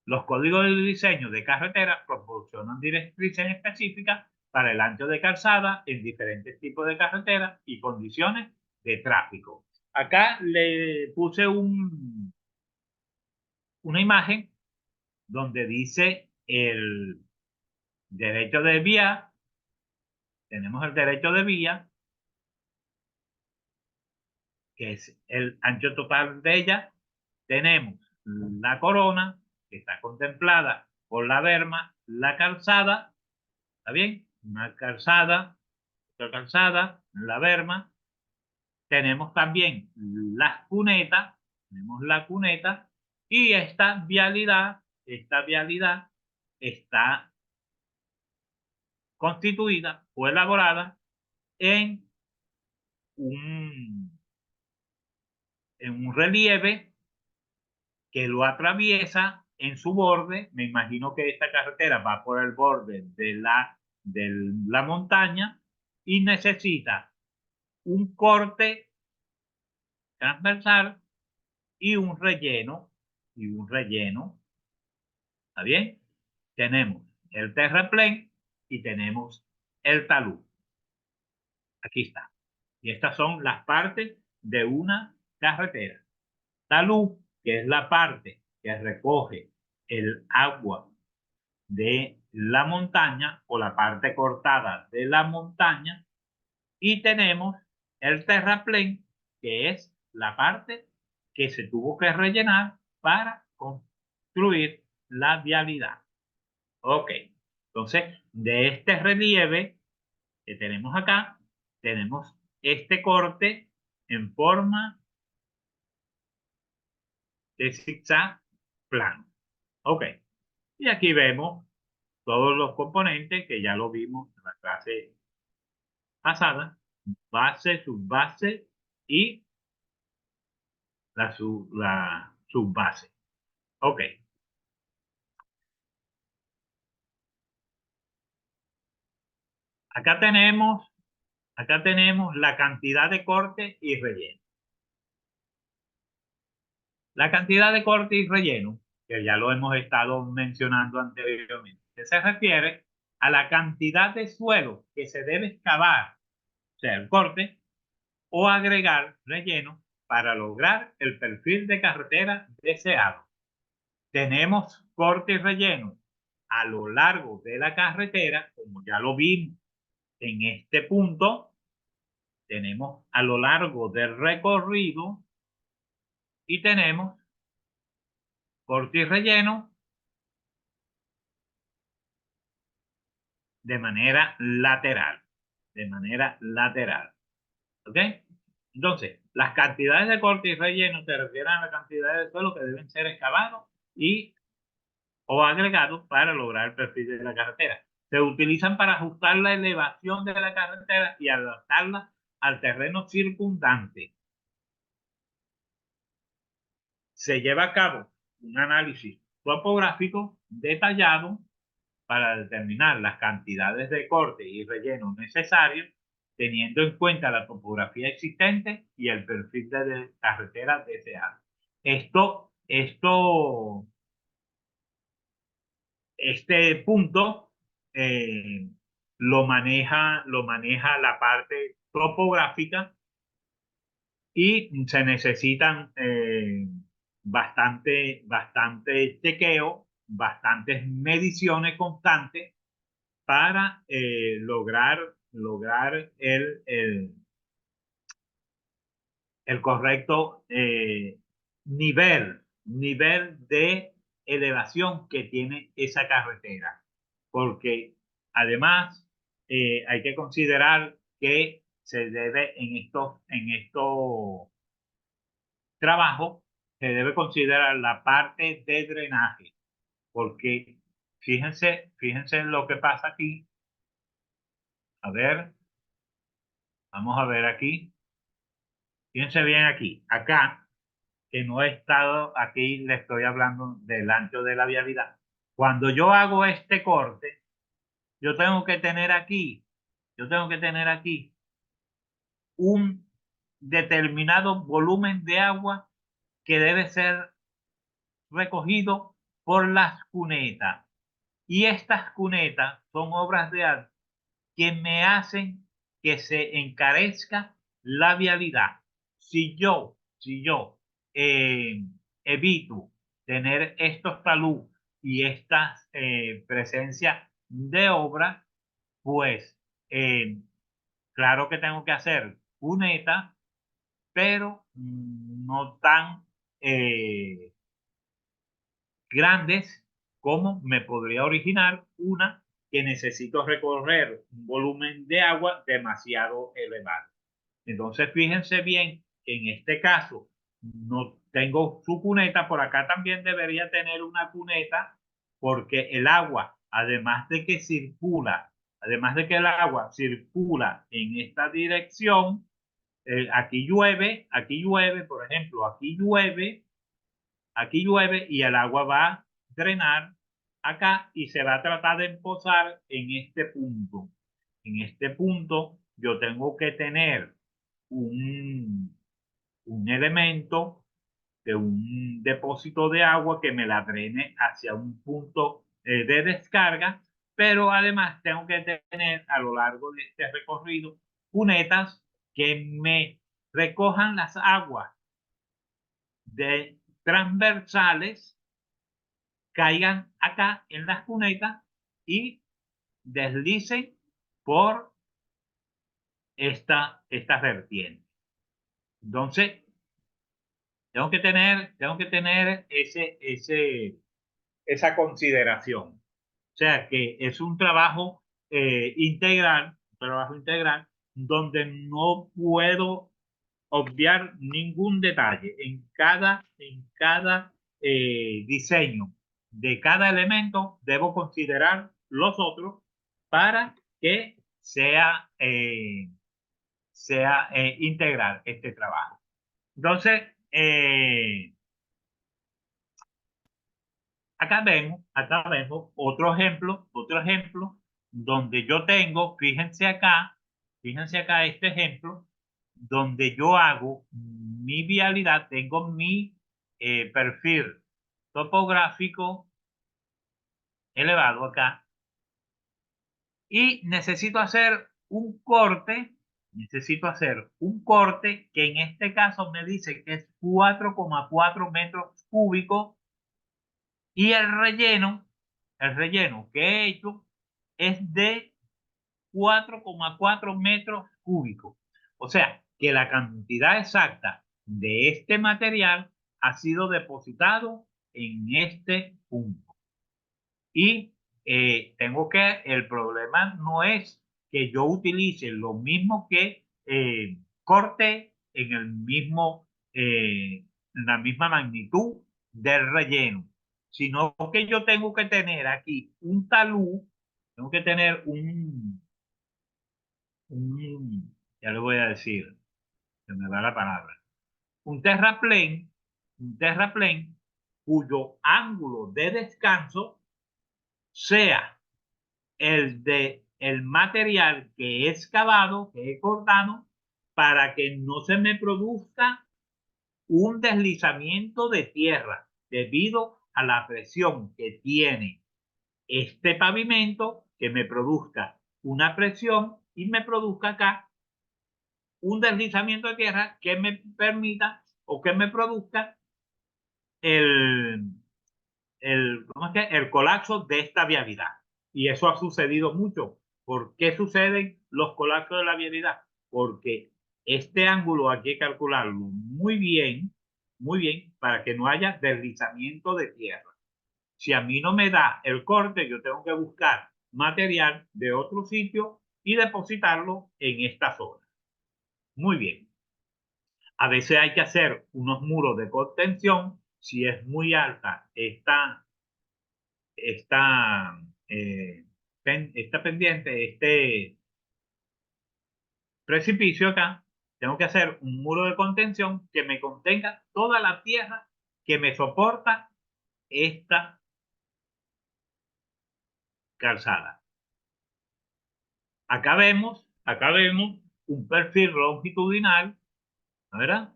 Los códigos de diseño de carretera proporcionan directrices específicas para el ancho de calzada en diferentes tipos de carreteras y condiciones de tráfico. Acá le puse una imagen donde dice el derecho de vía. Tenemos el derecho de vía, que es el ancho total de ella. Tenemos la corona, que está contemplada por la berma, la calzada, ¿está bien? Una calzada, otra calzada, la berma. Tenemos también las cunetas, tenemos la cuneta, y esta vialidad está constituida o elaborada en un, en un relieve que lo atraviesa en su borde. Me imagino que esta carretera va por el borde de la montaña y necesita un corte transversal y un relleno, ¿está bien? Tenemos el terraplén y tenemos el talud. Aquí está. Y estas son las partes de una carretera. Talud, que es la parte que recoge el agua de la montaña o la parte cortada de la montaña, y tenemos el terraplén, que es la parte que se tuvo que rellenar para construir la vialidad. Ok, entonces de este relieve que tenemos acá, tenemos este corte en forma de zigzag plano. Ok, y aquí vemos todos los componentes que ya lo vimos en la clase pasada: base, subbase y la subbase. Ok, acá tenemos, acá tenemos la cantidad de corte y relleno. La cantidad de corte y relleno, que ya lo hemos estado mencionando anteriormente, que se refiere a la cantidad de suelo que se debe excavar, o sea, el corte, o agregar relleno para lograr el perfil de carretera deseado. Tenemos corte y relleno a lo largo de la carretera, como ya lo vimos en este punto. Tenemos a lo largo del recorrido y tenemos corte y relleno de manera lateral, de manera lateral. ¿Ok? Entonces, las cantidades de corte y relleno se refieren a la cantidad de suelo que deben ser excavados y o agregados para lograr el perfil de la carretera. Se utilizan para ajustar la elevación de la carretera y adaptarla al terreno circundante. Se lleva a cabo un análisis topográfico detallado para determinar las cantidades de corte y relleno necesarios, teniendo en cuenta la topografía existente y el perfil de carretera deseado. Este punto eh, lo maneja la parte topográfica y se necesitan bastante chequeo, bastantes mediciones constantes para lograr el correcto nivel de elevación que tiene esa carretera. Porque además hay que considerar que se debe en estos trabajos, se debe considerar la parte de drenaje. Porque fíjense lo que pasa aquí. A ver, vamos a ver aquí. Fíjense bien aquí. Acá que no he estado aquí, le estoy hablando del ancho de la vialidad. Cuando yo hago este corte, yo tengo que tener aquí un determinado volumen de agua que debe ser recogido por las cunetas. Y estas cunetas son obras de arte que me hacen que se encarezca la vialidad. Si yo evito tener estos talud y estas presencias de obra, pues claro que tengo que hacer cuneta, pero no tan grandes como me podría originar una que necesito recorrer un volumen de agua demasiado elevado. Entonces, fíjense bien que en este caso no tengo su cuneta, por acá también debería tener una cuneta, porque el agua, además de que el agua circula en esta dirección, aquí llueve, por ejemplo, aquí llueve y el agua va a drenar acá y se va a tratar de posar en este punto. En este punto yo tengo que tener un, un elemento de un depósito de agua que me la drene hacia un punto de descarga, pero además tengo que tener a lo largo de este recorrido cunetas que me recojan las aguas de transversales, caigan acá en las cunetas y deslicen por esta vertiente. Entonces, tengo que tener esa consideración. O sea, que es un trabajo integral, donde no puedo obviar ningún detalle. En cada diseño de cada elemento debo considerar los otros para que sea integral este trabajo. Entonces, acá vemos otro ejemplo donde yo tengo, fíjense acá este ejemplo, donde yo hago mi vialidad, tengo mi perfil topográfico elevado acá y necesito hacer un corte que en este caso me dice que es 4,4 metros cúbicos y el relleno que he hecho es de 4,4 metros cúbicos. O sea, que la cantidad exacta de este material ha sido depositado en este punto. Y el problema no es que yo utilice lo mismo que corte en el mismo, en la misma magnitud del relleno, sino que yo tengo que tener aquí un talud, tengo que tener ya le voy a decir, se me va la palabra, un terraplén cuyo ángulo de descanso sea el de el material que he excavado, que he cortado, para que no se me produzca un deslizamiento de tierra debido a la presión que tiene este pavimento, que me produzca una presión y me produzca acá un deslizamiento de tierra que me permita o que me produzca el, ¿cómo es que? El colapso de esta vialidad. Y eso ha sucedido mucho. ¿Por qué suceden los colapsos de la vialidad? Porque este ángulo hay que calcularlo muy bien, para que no haya deslizamiento de tierra. Si a mí no me da el corte, yo tengo que buscar material de otro sitio y depositarlo en esta zona. Muy bien. A veces hay que hacer unos muros de contención. Si es muy alta esta, esta pendiente, este precipicio acá, tengo que hacer un muro de contención que me contenga toda la tierra que me soporta esta calzada. Acá vemos un perfil longitudinal, ¿verdad?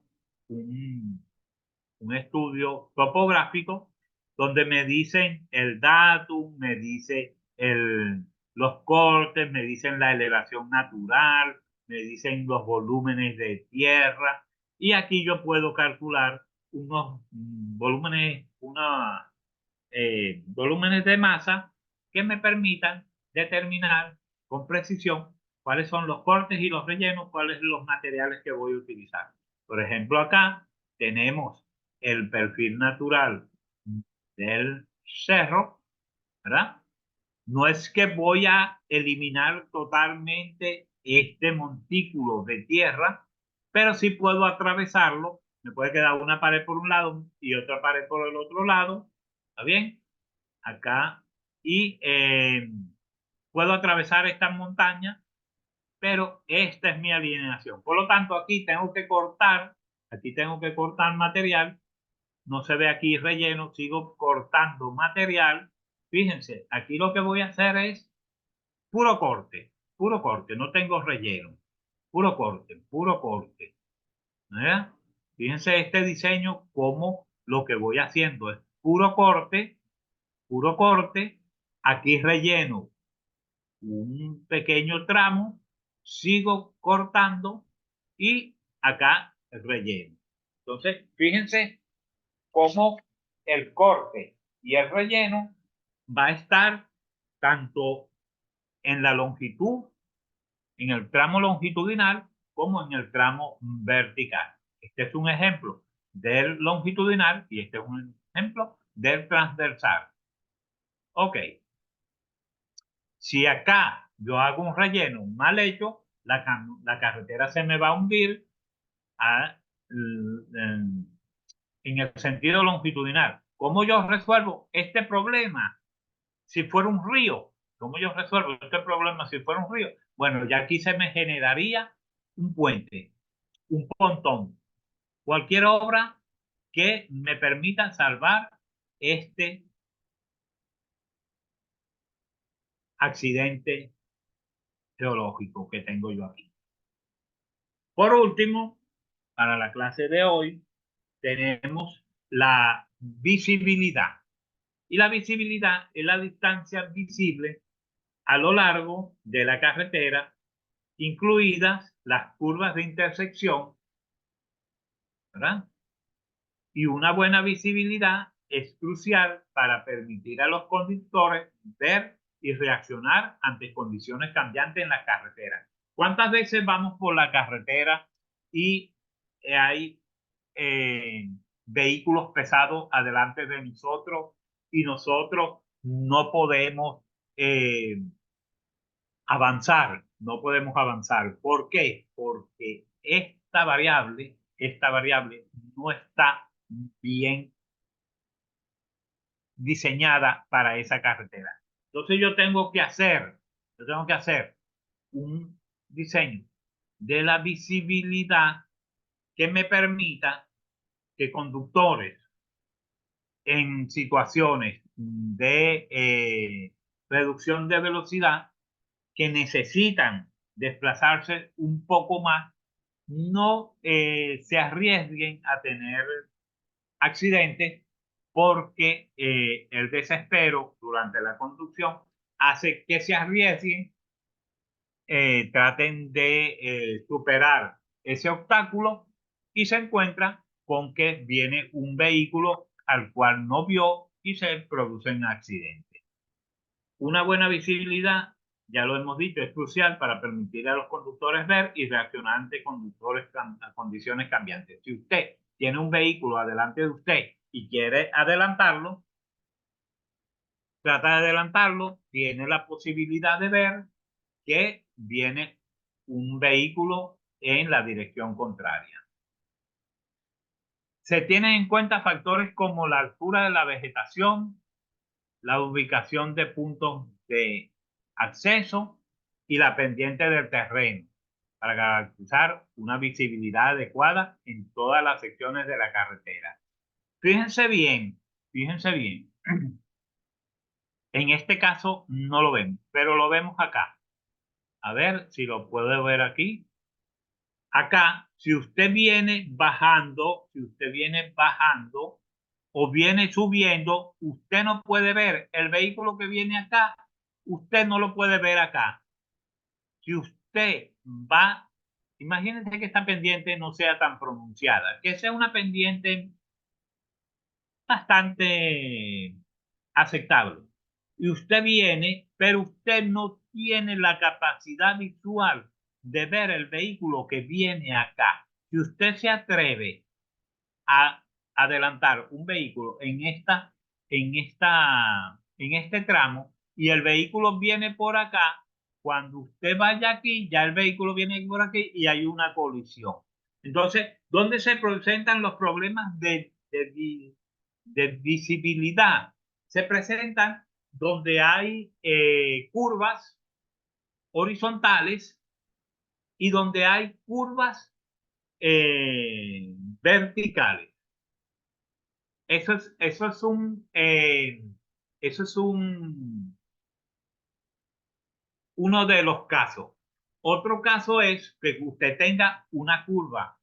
Un, un estudio topográfico donde me dicen el datum, me dice los cortes, me dicen la elevación natural, me dicen los volúmenes de tierra y aquí yo puedo calcular unos volúmenes de masa que me permitan determinar con precisión cuáles son los cortes y los rellenos, cuáles son los materiales que voy a utilizar. Por ejemplo, acá tenemos el perfil natural del cerro, ¿verdad? No es que voy a eliminar totalmente este montículo de tierra, pero sí puedo atravesarlo. Me puede quedar una pared por un lado y otra pared por el otro lado. ¿Está bien? Acá. Y puedo atravesar esta montaña, pero esta es mi alineación. Por lo tanto, aquí tengo que cortar material. No se ve aquí relleno, sigo cortando material. Fíjense, aquí lo que voy a hacer es puro corte, no tengo relleno, puro corte. ¿Verdad? Fíjense este diseño, como lo que voy haciendo es puro corte, aquí relleno un pequeño tramo, sigo cortando y acá relleno. Entonces, fíjense cómo el corte y el relleno va a estar tanto en la longitud, en el tramo longitudinal, como en el tramo vertical. Este es un ejemplo del longitudinal y este es un ejemplo del transversal. Ok, si acá yo hago un relleno mal hecho, la carretera se me va a hundir a, en el sentido longitudinal. ¿Cómo yo resuelvo este problema si fuera un río? ¿Cómo yo resuelvo este problema si fuera un río? Bueno, ya aquí se me generaría un puente, un pontón, cualquier obra que me permita salvar este accidente geológico que tengo yo aquí. Por último, para la clase de hoy, tenemos la visibilidad. Y la visibilidad es la distancia visible a lo largo de la carretera, incluidas las curvas de intersección, ¿verdad? Y una buena visibilidad es crucial para permitir a los conductores ver y reaccionar ante condiciones cambiantes en la carretera. ¿Cuántas veces vamos por la carretera y hay vehículos pesados adelante de nosotros y nosotros no podemos avanzar, no podemos avanzar. ¿Por qué? Porque esta variable no está bien diseñada para esa carretera. Entonces yo tengo que hacer un diseño de la visibilidad que me permita que conductores en situaciones de reducción de velocidad que necesitan desplazarse un poco más, no se arriesguen a tener accidentes porque el desespero durante la conducción hace que se arriesguen, traten de superar ese obstáculo y se encuentran con que viene un vehículo al cual no vio y se producen accidentes. Una buena visibilidad, ya lo hemos dicho, es crucial para permitir a los conductores ver y reaccionar ante a condiciones cambiantes. Si usted tiene un vehículo adelante de usted y quiere adelantarlo, trata de adelantarlo, tiene la posibilidad de ver que viene un vehículo en la dirección contraria. Se tienen en cuenta factores como la altura de la vegetación, la ubicación de puntos de acceso y la pendiente del terreno para garantizar una visibilidad adecuada en todas las secciones de la carretera. Fíjense bien, fíjense bien. En este caso no lo vemos, pero lo vemos acá. A ver si lo puedo ver aquí. Acá, si usted viene bajando o viene subiendo, usted no puede ver el vehículo que viene acá, usted no lo puede ver acá. Si usted va, imagínense que esta pendiente no sea tan pronunciada, que sea una pendiente bastante aceptable. Y usted viene, pero usted no tiene la capacidad visual de ver el vehículo que viene acá. Si usted se atreve a adelantar un vehículo en este tramo y el vehículo viene por acá, cuando usted vaya aquí, ya el vehículo viene por aquí y hay una colisión. Entonces, ¿dónde se presentan los problemas de visibilidad? Se presentan donde hay curvas horizontales y donde hay curvas verticales. Eso es eso es uno de los casos. Otro caso es que usted tenga una curva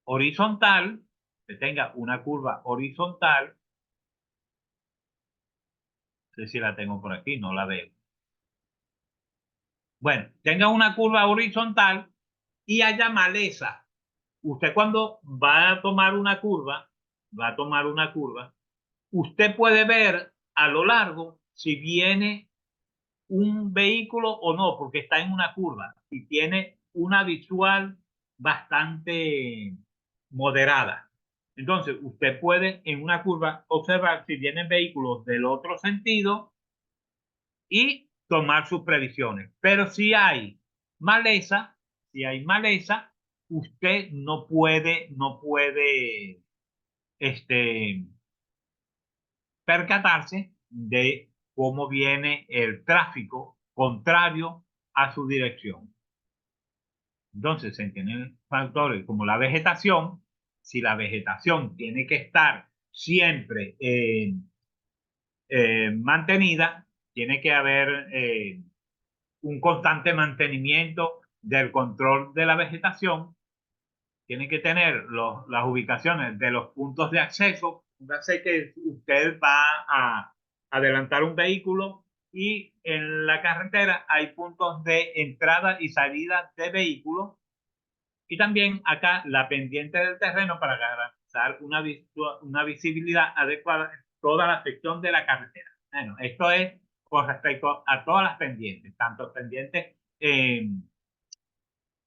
horizontal, no sé si la tengo por aquí, no la veo. Bueno, tenga una curva horizontal y haya maleza. Usted cuando va a tomar una curva, usted puede ver a lo largo si viene un vehículo o no, porque está en una curva y tiene una visual bastante moderada. Entonces, usted puede en una curva observar si vienen vehículos del otro sentido y tomar sus previsiones. Pero si hay maleza, usted no puede, este, percatarse de cómo viene el tráfico contrario a su dirección. Entonces, se tienen factores como la vegetación. Si la vegetación tiene que estar siempre mantenida, tiene que haber un constante mantenimiento del control de la vegetación. Tiene que tener las ubicaciones de los puntos de acceso. Póngase que usted va a adelantar un vehículo y en la carretera hay puntos de entrada y salida de vehículos. Y también acá la pendiente del terreno para garantizar una visibilidad adecuada en toda la sección de la carretera. Bueno, esto es con respecto a todas las pendientes, tanto pendientes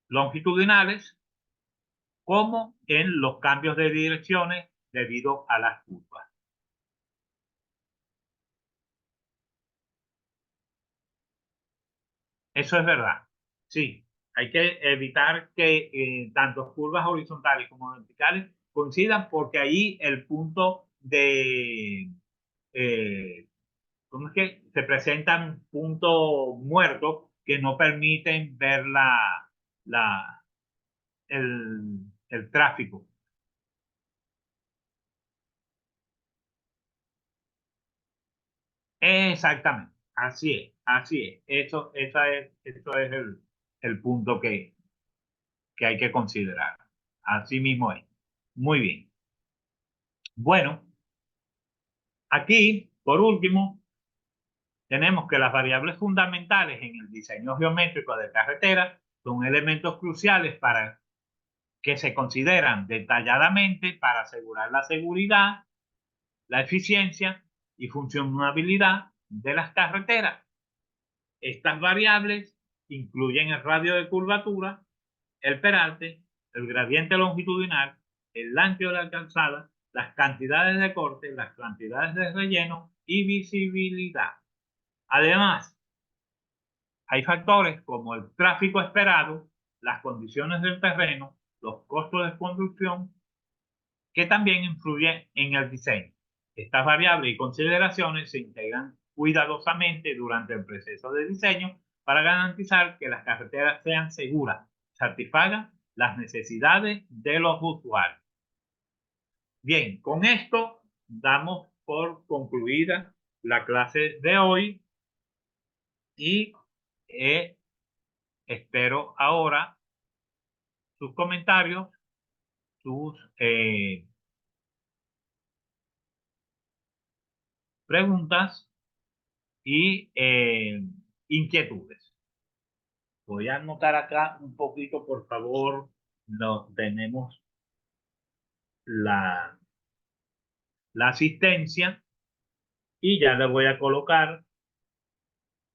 longitudinales como en los cambios de direcciones debido a las curvas. eso es verdad. Sí, hay que evitar que tanto curvas horizontales como verticales coincidan porque ahí el punto de, eh, ¿cómo es que? Se presentan puntos muertos que no permiten ver la, el tráfico. Exactamente, así es. Eso es el punto que hay que considerar. Así mismo es. Muy bien. Bueno, aquí, por último, tenemos que las variables fundamentales en el diseño geométrico de carreteras son elementos cruciales para que se consideran detalladamente para asegurar la seguridad, la eficiencia y funcionabilidad de las carreteras. Estas variables incluyen el radio de curvatura, el peralte, el gradiente longitudinal, el ancho de la calzada, las cantidades de corte, las cantidades de relleno y visibilidad. Además, hay factores como el tráfico esperado, las condiciones del terreno, los costos de construcción, que también influyen en el diseño. Estas variables y consideraciones se integran cuidadosamente durante el proceso de diseño para garantizar que las carreteras sean seguras, satisfagan las necesidades de los usuarios. Bien, con esto damos por concluida la clase de hoy y eh, espero ahora sus comentarios, sus preguntas y inquietudes. Voy a anotar acá un poquito, por favor. No, tenemos la, la asistencia y ya le voy a colocar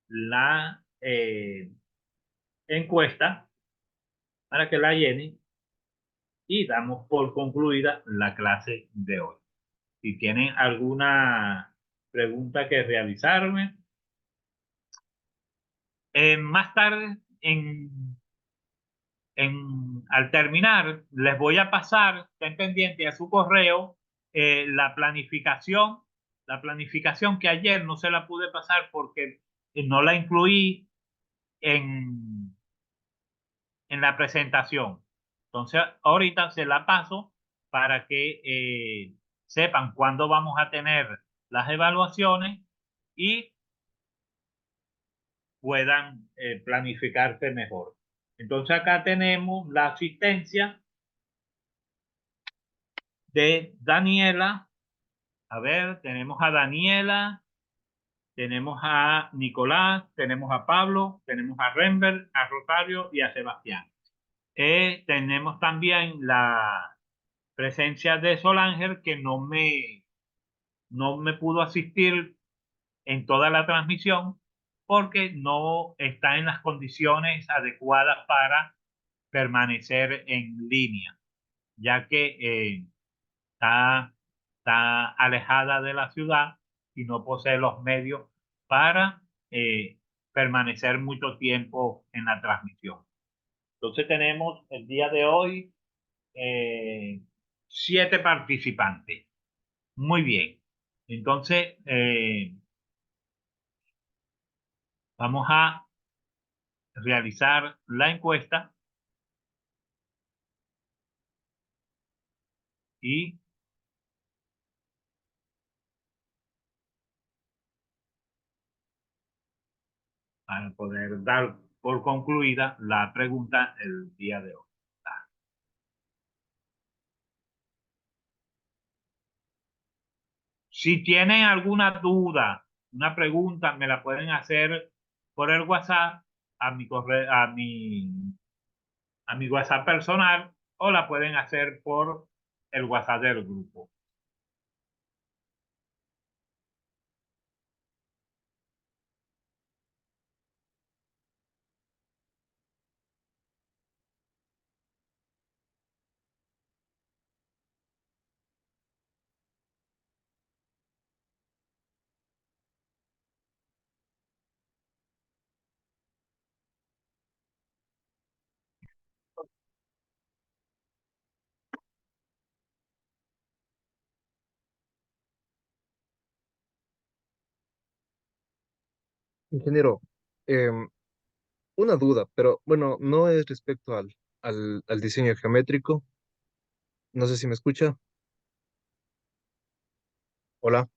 la encuesta para que la llenen y damos por concluida la clase de hoy. Si tienen alguna pregunta que realizarme, más tarde al terminar, les voy a pasar, estén pendientes a su correo, la planificación que ayer no se la pude pasar porque no la incluí en, en la presentación. Entonces, ahorita se la paso para que sepan cuándo vamos a tener las evaluaciones y puedan planificarse mejor. Entonces, acá tenemos la asistencia de Daniela. A ver, tenemos a Daniela, tenemos a Nicolás, tenemos a Pablo, tenemos a Renber, a Rosario y a Sebastián. Tenemos también la presencia de Solángel que no me pudo asistir en toda la transmisión porque no está en las condiciones adecuadas para permanecer en línea, ya que está, está alejada de la ciudad y no posee los medios para permanecer mucho tiempo en la transmisión. Entonces tenemos el día de hoy eh, 7 participantes. Muy bien. Entonces vamos a realizar la encuesta y para poder dar por concluida la pregunta el día de hoy. Si tienen alguna duda, una pregunta, me la pueden hacer por el WhatsApp a mi correo, a mi WhatsApp personal o la pueden hacer por el WhatsApp del grupo. Ingeniero, em, una duda, pero bueno, no es respecto al diseño geométrico. No sé si me escucha. Hola,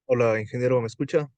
hola, ingeniero, ¿me escucha?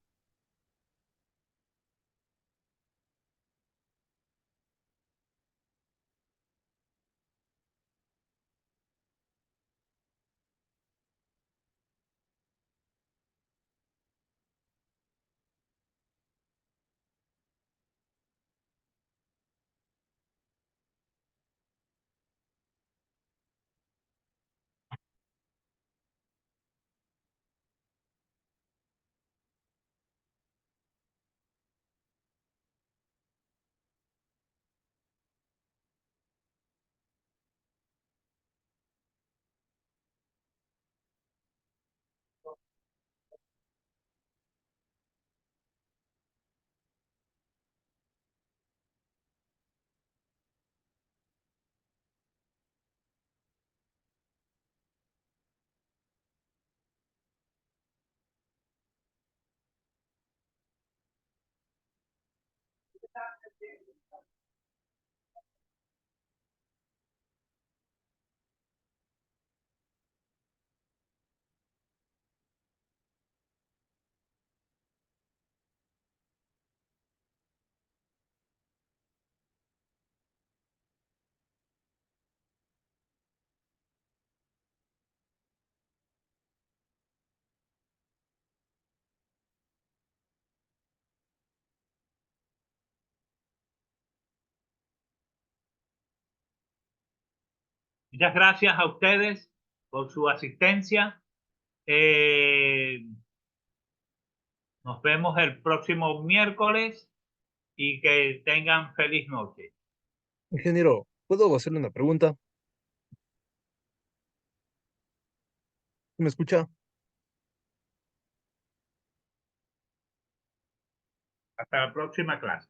Muchas gracias a ustedes por su asistencia. Eh, Nos vemos el próximo miércoles y que tengan feliz noche. Ingeniero, ¿puedo hacerle una pregunta? ¿Me escucha? Hasta la próxima clase.